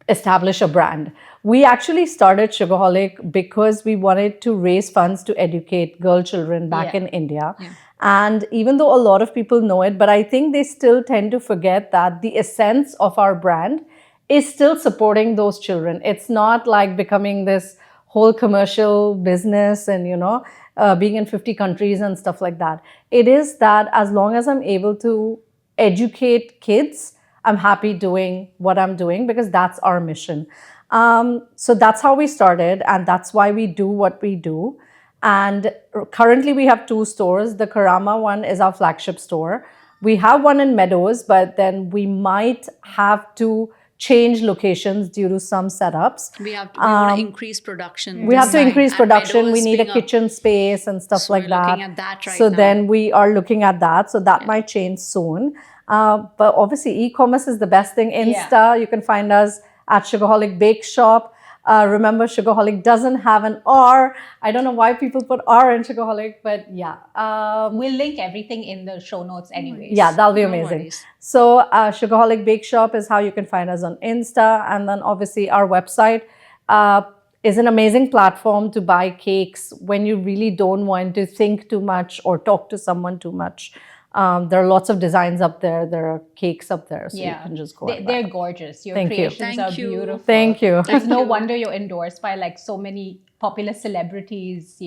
Speaker 1: establish a brand. We actually started Sugaholic because we wanted to raise funds to educate girl children back
Speaker 5: Yeah.
Speaker 1: in India. And even though a lot of people know it, but I think they still tend to forget that the essence of our brand is still supporting those children. It's not like becoming this whole commercial business and, being in 50 countries and stuff like that. It is that as long as I'm able to educate kids, I'm happy doing what I'm doing because that's our mission. So that's how we started, and that's why we do what we do. And currently we have 2 stores. The Karama one is our flagship store. We have one in Meadows, but then we might have to change locations due to some setups.
Speaker 3: We want to increase production.
Speaker 1: We have to increase
Speaker 3: And
Speaker 1: production. We
Speaker 3: Meadows
Speaker 1: need a
Speaker 3: being
Speaker 1: kitchen space and stuff
Speaker 3: So
Speaker 1: like
Speaker 3: we're
Speaker 1: that.
Speaker 3: looking at that right
Speaker 1: so
Speaker 3: now.
Speaker 1: then we are looking at that. So that might change soon. But obviously, e-commerce is the best thing. Insta, you can find us at Sugaholic Bake Shop. Remember, Sugaholic doesn't have an R. I don't know why people put R in Sugaholic, but yeah.
Speaker 4: We'll link everything in the show notes anyways.
Speaker 1: Yeah, that'll be
Speaker 3: No
Speaker 1: amazing.
Speaker 3: worries.
Speaker 1: So Sugaholic Bake Shop is how you can find us on Insta. And then obviously our website is an amazing platform to buy cakes when you really don't want to think too much or talk to someone too much. There are lots of designs up there. There are cakes up there. So you can just go and buy.
Speaker 4: They're gorgeous. Your
Speaker 1: Thank you.
Speaker 4: creations
Speaker 3: Thank
Speaker 4: are
Speaker 3: you.
Speaker 4: beautiful.
Speaker 1: Thank you.
Speaker 4: It's no wonder you're endorsed by like so many popular celebrities,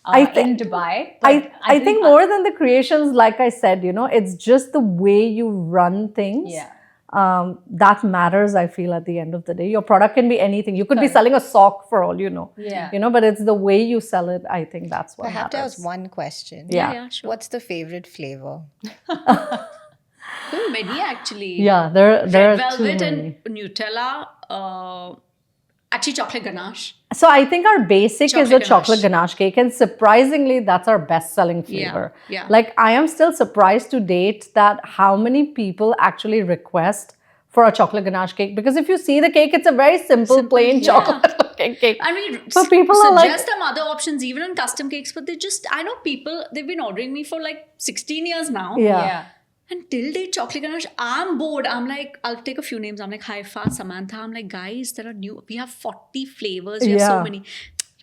Speaker 1: I
Speaker 4: in
Speaker 1: think-
Speaker 4: Dubai.
Speaker 1: I think more than the creations, like I said, it's just the way you run things.
Speaker 4: Yeah.
Speaker 1: That matters, I feel, at the end of the day. Your product can be anything. You could be selling a sock for all you know.
Speaker 4: Yeah.
Speaker 1: But it's the way you sell it, I think that's what
Speaker 2: I have to
Speaker 1: matters.
Speaker 2: ask one question.
Speaker 1: Yeah.
Speaker 3: Yeah, sure.
Speaker 2: What's the favorite flavor?
Speaker 3: Many actually.
Speaker 1: Yeah, there are
Speaker 3: Red
Speaker 1: too
Speaker 3: velvet
Speaker 1: many.
Speaker 3: and Nutella. Actually, chocolate ganache.
Speaker 1: So I think our basic is a
Speaker 3: Chocolate
Speaker 1: chocolate
Speaker 3: ganache.
Speaker 1: ganache cake, and surprisingly, that's our best-selling flavor.
Speaker 3: yeah.
Speaker 1: Like I am still surprised to date that how many people actually request for a chocolate ganache cake, because if you see the cake, it's a very simple plain
Speaker 3: yeah.
Speaker 1: chocolate cake.
Speaker 3: I mean,
Speaker 1: But people are like-
Speaker 3: suggest them other options, even in custom cakes. But I know people, they've been ordering me for like 16 years now.
Speaker 1: Yeah.
Speaker 3: And till date, chocolate ganache, I'm bored. I'm like, I'll take a few names. I'm like, Haifa, Samantha. I'm like, guys, there are we have 40 flavors. We have so
Speaker 1: Yeah.
Speaker 3: many.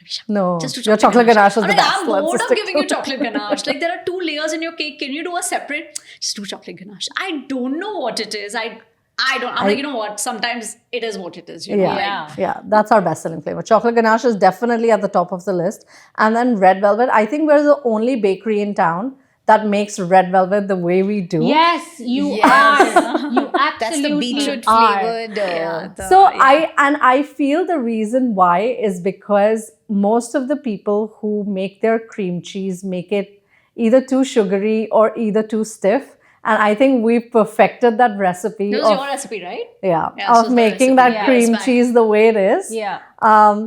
Speaker 3: Ravisha,
Speaker 1: No,
Speaker 3: just do
Speaker 1: your chocolate ganache is
Speaker 3: I'm
Speaker 1: the
Speaker 3: like,
Speaker 1: best.
Speaker 3: I'm
Speaker 1: Let's
Speaker 3: bored
Speaker 1: just
Speaker 3: of
Speaker 1: stick
Speaker 3: giving
Speaker 1: to
Speaker 3: you
Speaker 1: it.
Speaker 3: chocolate ganache. Like, there are 2 layers in your cake. Can you do a separate? Just do chocolate ganache. I don't know what it is. I don't. I'm like, you know what? Sometimes it is what it is. You know?
Speaker 1: Yeah,
Speaker 3: Like,
Speaker 1: yeah, that's our best-selling flavor. Chocolate ganache is definitely at the top of the list, and then red velvet. I think we're the only bakery in town that makes red velvet the way we do.
Speaker 4: Yes, you
Speaker 2: Yes.
Speaker 4: are. You absolutely
Speaker 2: That's the beetroot
Speaker 4: are.
Speaker 2: flavored.
Speaker 1: So I feel the reason why is because most of the people who make their cream cheese make it either too sugary or either too stiff. And I think we've perfected that recipe
Speaker 3: This was
Speaker 1: of,
Speaker 3: your recipe, right?
Speaker 1: yeah,
Speaker 3: Yeah, so
Speaker 1: of
Speaker 3: the
Speaker 1: making
Speaker 3: recipe,
Speaker 1: that
Speaker 3: yeah,
Speaker 1: cream
Speaker 3: it's fine.
Speaker 1: cheese the way it is.
Speaker 4: Yeah.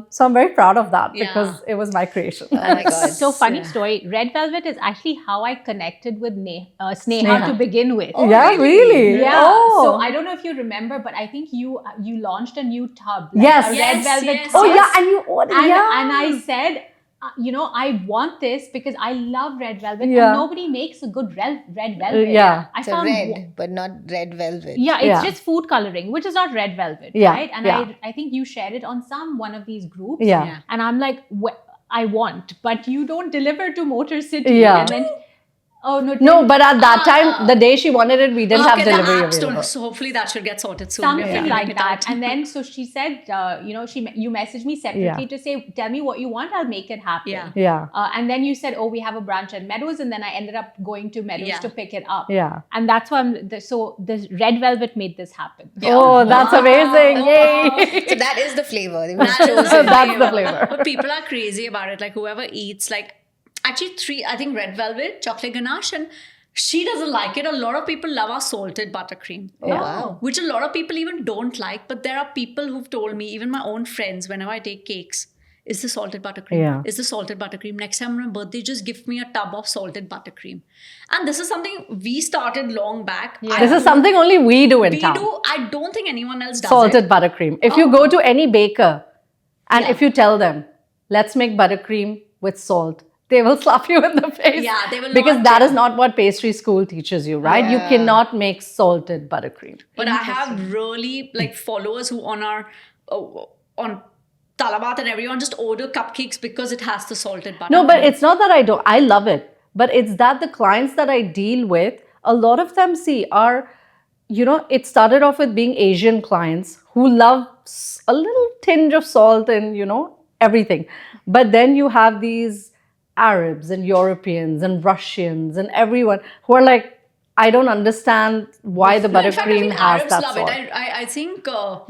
Speaker 1: So I'm very proud of that
Speaker 3: Yeah.
Speaker 1: because it was my creation.
Speaker 2: Oh my God.
Speaker 4: So funny story. Red velvet is actually how I connected with Sneha
Speaker 1: Sneha.
Speaker 4: to begin with.
Speaker 1: Yeah, really?
Speaker 4: Yeah.
Speaker 1: Oh.
Speaker 4: So I don't know if you remember, but I think you launched a new tub.
Speaker 1: Yes.
Speaker 4: A red
Speaker 3: Yes,
Speaker 4: velvet
Speaker 3: yes,
Speaker 4: tub.
Speaker 1: Oh, yeah, and you ordered,
Speaker 4: And,
Speaker 1: yeah.
Speaker 4: and I said, I want this because I love red velvet
Speaker 1: Yeah.
Speaker 4: and nobody makes a good red velvet.
Speaker 1: Yeah.
Speaker 4: I
Speaker 2: It's a
Speaker 4: found
Speaker 2: red, but not red velvet.
Speaker 4: Yeah, it's
Speaker 1: Yeah.
Speaker 4: just food coloring, which is not red velvet,
Speaker 1: Yeah,
Speaker 4: right? And
Speaker 1: yeah.
Speaker 4: I think you shared it on one of these groups.
Speaker 1: Yeah.
Speaker 3: Yeah.
Speaker 4: And I'm like, I want, but you don't deliver to Motor City.
Speaker 1: Yeah.
Speaker 4: And then, oh no,
Speaker 1: No, but at that time, the day she wanted it, we didn't have
Speaker 3: Okay, the
Speaker 1: delivery
Speaker 3: apps
Speaker 1: available.
Speaker 3: don't. So hopefully that should get sorted soon.
Speaker 4: something
Speaker 3: We're
Speaker 4: like
Speaker 3: figuring it
Speaker 4: that.
Speaker 3: out.
Speaker 4: And then so she said, you messaged me separately
Speaker 1: Yeah.
Speaker 4: to say, tell me what you want, I'll make it happen.
Speaker 3: Yeah.
Speaker 1: Yeah.
Speaker 4: And then you said, oh, we have a branch at Meadows, and then I ended up going to Meadows
Speaker 3: Yeah.
Speaker 4: to pick it up.
Speaker 1: Yeah.
Speaker 4: And that's why so the red velvet made this happen.
Speaker 1: Oh, that's amazing. Yay.
Speaker 2: So that is the flavor. It was
Speaker 3: That's
Speaker 2: chosen.
Speaker 1: That's the flavor.
Speaker 3: But people are crazy about it. Like whoever eats, like actually I think red velvet, chocolate ganache, and she doesn't like it. A lot of people love our salted buttercream.
Speaker 1: Yeah.
Speaker 2: Wow.
Speaker 3: Which a lot of people even don't like. But there are people who've told me, even my own friends, whenever I take cakes, is the salted buttercream?
Speaker 1: Yeah.
Speaker 3: Is the salted buttercream? Next time on my birthday, just give me a tub of salted buttercream. And this is something we started long back.
Speaker 1: This is something only we do in
Speaker 3: we
Speaker 1: town.
Speaker 3: do. I don't think anyone else does
Speaker 1: Salted
Speaker 3: it.
Speaker 1: buttercream. If you go to any baker and
Speaker 3: Yeah.
Speaker 1: if you tell them, let's make buttercream with salt, they will slap you in the face.
Speaker 3: Yeah, they will
Speaker 1: Because
Speaker 3: not
Speaker 1: that
Speaker 3: do-
Speaker 1: is not what pastry school teaches you, right? You
Speaker 2: Yeah.
Speaker 1: cannot make salted buttercream.
Speaker 3: But I have really like followers who on our on Talabat and everyone just order cupcakes because it has the salted butter.
Speaker 1: No, but it's not that I don't. I love it. But it's that the clients that I deal with, a lot of them are, it started off with being Asian clients who love a little tinge of salt in, everything. But then you have these Arabs and Europeans and Russians and everyone who are like, I don't understand why the
Speaker 3: In fact, I
Speaker 1: buttercream
Speaker 3: feel
Speaker 1: has
Speaker 3: Arabs
Speaker 1: that
Speaker 3: love
Speaker 1: salt.
Speaker 3: it. I think.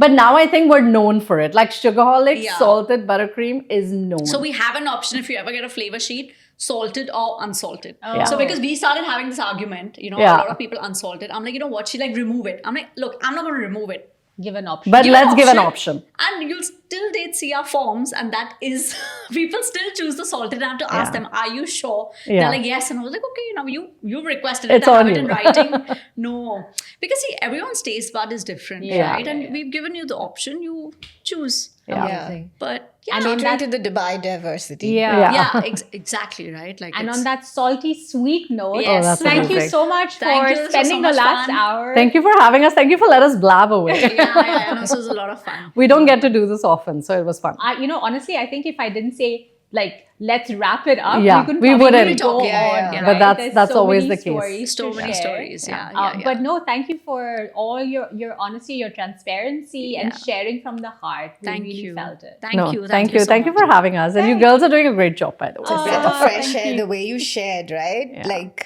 Speaker 1: But now I think we're known for it. Like Sugaholic
Speaker 3: Yeah.
Speaker 1: salted buttercream is known.
Speaker 3: So we have an option if you ever get a flavor sheet, salted or unsalted.
Speaker 1: Yeah.
Speaker 3: So because we started having this argument, a
Speaker 1: Yeah.
Speaker 3: lot of people unsalted. I'm like, you know what? She like remove it. I'm like, look, I'm not going to remove it.
Speaker 4: Give an option.
Speaker 1: But let's give an option.
Speaker 3: And you'll still date CR forms, and that is people still choose the salted. And I have to ask them, are you sure?
Speaker 1: Yeah.
Speaker 3: They're like, yes. And I was like, okay, you requested it.
Speaker 1: It's
Speaker 3: I have
Speaker 1: on
Speaker 3: it
Speaker 1: you.
Speaker 3: in writing. No. Because see, everyone's taste bud is different,
Speaker 1: Yeah.
Speaker 3: right? And we've given you the option, you choose.
Speaker 2: Yeah.
Speaker 3: But yeah,
Speaker 4: And on
Speaker 2: Catering
Speaker 4: that-
Speaker 2: to the Dubai diversity.
Speaker 1: Yeah.
Speaker 3: exactly, right? Like
Speaker 4: And
Speaker 3: it's-
Speaker 4: on that salty, sweet note,
Speaker 3: Yes. Oh, that's
Speaker 4: thank you
Speaker 1: amazing.
Speaker 4: so much
Speaker 3: Thank you.
Speaker 4: for
Speaker 3: This was
Speaker 4: spending
Speaker 3: so
Speaker 4: the
Speaker 3: much
Speaker 4: last
Speaker 3: fun.
Speaker 4: hour.
Speaker 1: Thank you for having us. Thank you for letting us blab away.
Speaker 3: yeah, no, this was a lot of fun.
Speaker 1: We don't get to do this often, so it was fun.
Speaker 4: Honestly, I think if I didn't say, like, let's wrap it up,
Speaker 1: Yeah,
Speaker 4: we couldn't
Speaker 1: we
Speaker 4: probably
Speaker 1: wouldn't.
Speaker 4: go
Speaker 2: Yeah,
Speaker 4: on.
Speaker 2: yeah.
Speaker 4: right?
Speaker 1: But that's
Speaker 4: There's so
Speaker 1: always
Speaker 4: many
Speaker 1: the case.
Speaker 4: stories
Speaker 3: So
Speaker 4: to
Speaker 3: many
Speaker 4: share.
Speaker 3: stories. Yeah.
Speaker 4: But no, thank you for all your honesty, your transparency, and
Speaker 3: Yeah.
Speaker 4: sharing from the heart. We
Speaker 3: Thank
Speaker 4: really
Speaker 3: you.
Speaker 4: felt it.
Speaker 3: Thank
Speaker 1: No,
Speaker 3: you.
Speaker 1: thank you.
Speaker 3: so
Speaker 1: Thank you
Speaker 3: much.
Speaker 1: for having us. And you girls are doing a great job, by the way.
Speaker 2: It's a breath of fresh
Speaker 4: thank
Speaker 2: air,
Speaker 4: you.
Speaker 2: the way you shared, right?
Speaker 1: Yeah.
Speaker 2: Like,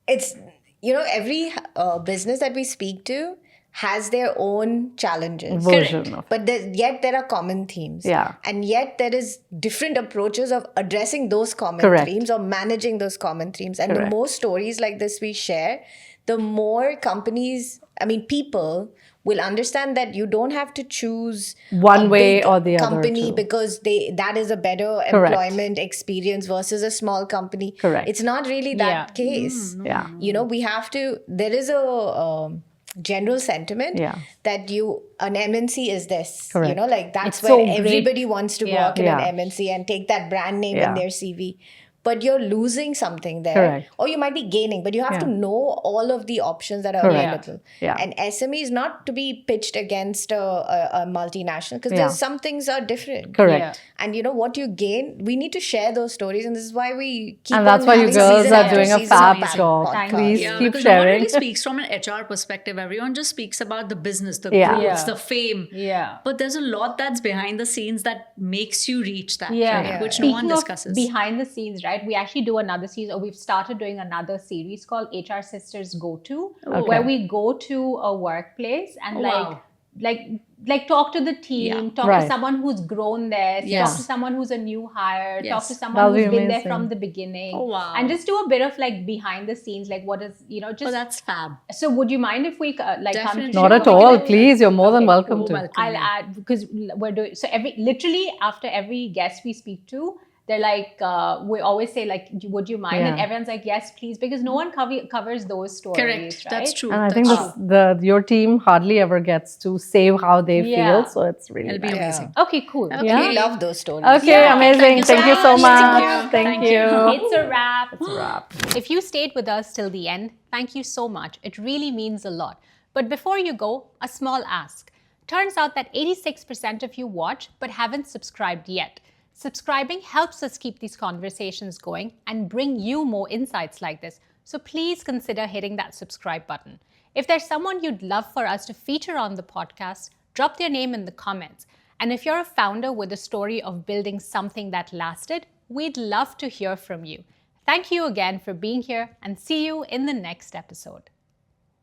Speaker 2: it's, every business that we speak to has their own challenges.
Speaker 1: Version of
Speaker 2: But yet there are common themes.
Speaker 1: Yeah.
Speaker 2: And yet there is different approaches of addressing those common
Speaker 1: Correct.
Speaker 2: themes or managing those common themes. And
Speaker 1: Correct.
Speaker 2: the more stories like this we share, the more people will understand that you don't have to choose
Speaker 1: One
Speaker 2: a
Speaker 1: way
Speaker 2: big
Speaker 1: or the other,
Speaker 2: company
Speaker 1: too.
Speaker 2: because that is a better
Speaker 1: Correct.
Speaker 2: employment experience versus a small company.
Speaker 1: Correct.
Speaker 2: It's not really that case.
Speaker 1: Yeah.
Speaker 2: We have to, there is a general sentiment
Speaker 1: Yeah.
Speaker 2: that an MNC is this.
Speaker 1: Correct.
Speaker 2: Like that's
Speaker 4: It's
Speaker 2: where
Speaker 4: so great.
Speaker 2: everybody wants to
Speaker 4: Yeah.
Speaker 2: work in
Speaker 1: Yeah.
Speaker 2: an MNC and take that brand name
Speaker 1: Yeah.
Speaker 2: in their CV. But you're losing something there.
Speaker 1: Correct.
Speaker 2: Or you might be gaining, but you have to
Speaker 1: Yeah.
Speaker 2: know all of the options that are
Speaker 1: Correct.
Speaker 2: available.
Speaker 1: Yeah.
Speaker 2: And SME is not to be pitched against a multinational because
Speaker 1: Yeah.
Speaker 2: there's some things are different.
Speaker 1: Correct.
Speaker 2: And what you gain, we need to share those stories, and this is why we keep.
Speaker 1: And that's
Speaker 2: on
Speaker 1: why you
Speaker 2: having
Speaker 1: girls
Speaker 2: season
Speaker 1: are
Speaker 2: after
Speaker 1: doing a
Speaker 2: season
Speaker 1: fab
Speaker 2: of that
Speaker 1: job.
Speaker 2: podcast.
Speaker 1: Please
Speaker 3: Yeah,
Speaker 1: keep
Speaker 3: because no one
Speaker 1: sharing.
Speaker 3: really speaks from an HR perspective. Everyone just speaks about the business, the
Speaker 1: Yeah.
Speaker 3: growth,
Speaker 4: Yeah.
Speaker 3: the fame.
Speaker 4: Yeah.
Speaker 3: But there's a lot that's behind the scenes that makes you reach that,
Speaker 4: Yeah.
Speaker 3: right? Which no one
Speaker 4: Speaking of
Speaker 3: discusses.
Speaker 4: behind the scenes, right? We actually do another series, or we've started doing another series called HR Sisters Go To, where we go to a workplace and
Speaker 3: Oh, wow.
Speaker 4: like talk to the team,
Speaker 3: Yeah.
Speaker 4: talk
Speaker 1: Right.
Speaker 4: to someone who's grown there, talk
Speaker 3: Yes.
Speaker 4: to someone who's a new hire, talk
Speaker 3: Yes.
Speaker 4: to
Speaker 1: That'll
Speaker 4: someone
Speaker 1: be
Speaker 4: who's been there
Speaker 1: amazing.
Speaker 4: from the beginning.
Speaker 3: Oh, wow.
Speaker 4: And just do a bit of like behind the scenes, like what is, just.
Speaker 3: Oh, that's fab.
Speaker 4: So would you mind if we come
Speaker 3: Definitely.
Speaker 4: to
Speaker 1: Not at all. Please, you're more than welcome to.
Speaker 3: welcome.
Speaker 4: I'll add, because we're doing, so literally after every guest we speak to, they're like, we always say like, would you mind? And
Speaker 1: Yeah.
Speaker 4: everyone's like, yes, please, because no one covers those stories.
Speaker 3: Correct.
Speaker 4: Right?
Speaker 3: That's true.
Speaker 1: And I
Speaker 3: That's
Speaker 1: think
Speaker 3: true.
Speaker 1: your team hardly ever gets to say how they
Speaker 4: Yeah.
Speaker 1: feel, so it's really
Speaker 3: It'll be
Speaker 1: nice.
Speaker 3: amazing.
Speaker 4: Okay, cool.
Speaker 1: Yeah.
Speaker 2: We love those stories.
Speaker 1: Okay,
Speaker 4: Yeah.
Speaker 1: amazing. Thank you so much.
Speaker 3: Thank
Speaker 1: Thank
Speaker 3: you.
Speaker 1: you.
Speaker 4: It's a wrap.
Speaker 1: It's a wrap.
Speaker 5: If you stayed with us till the end, thank you so much. It really means a lot. But before you go, a small ask. Turns out that 86% of you watch but haven't subscribed yet. Subscribing helps us keep these conversations going and bring you more insights like this. So please consider hitting that subscribe button. If there's someone you'd love for us to feature on the podcast, drop their name in the comments. And if you're a founder with a story of building something that lasted, we'd love to hear from you. Thank you again for being here and see you in the next episode.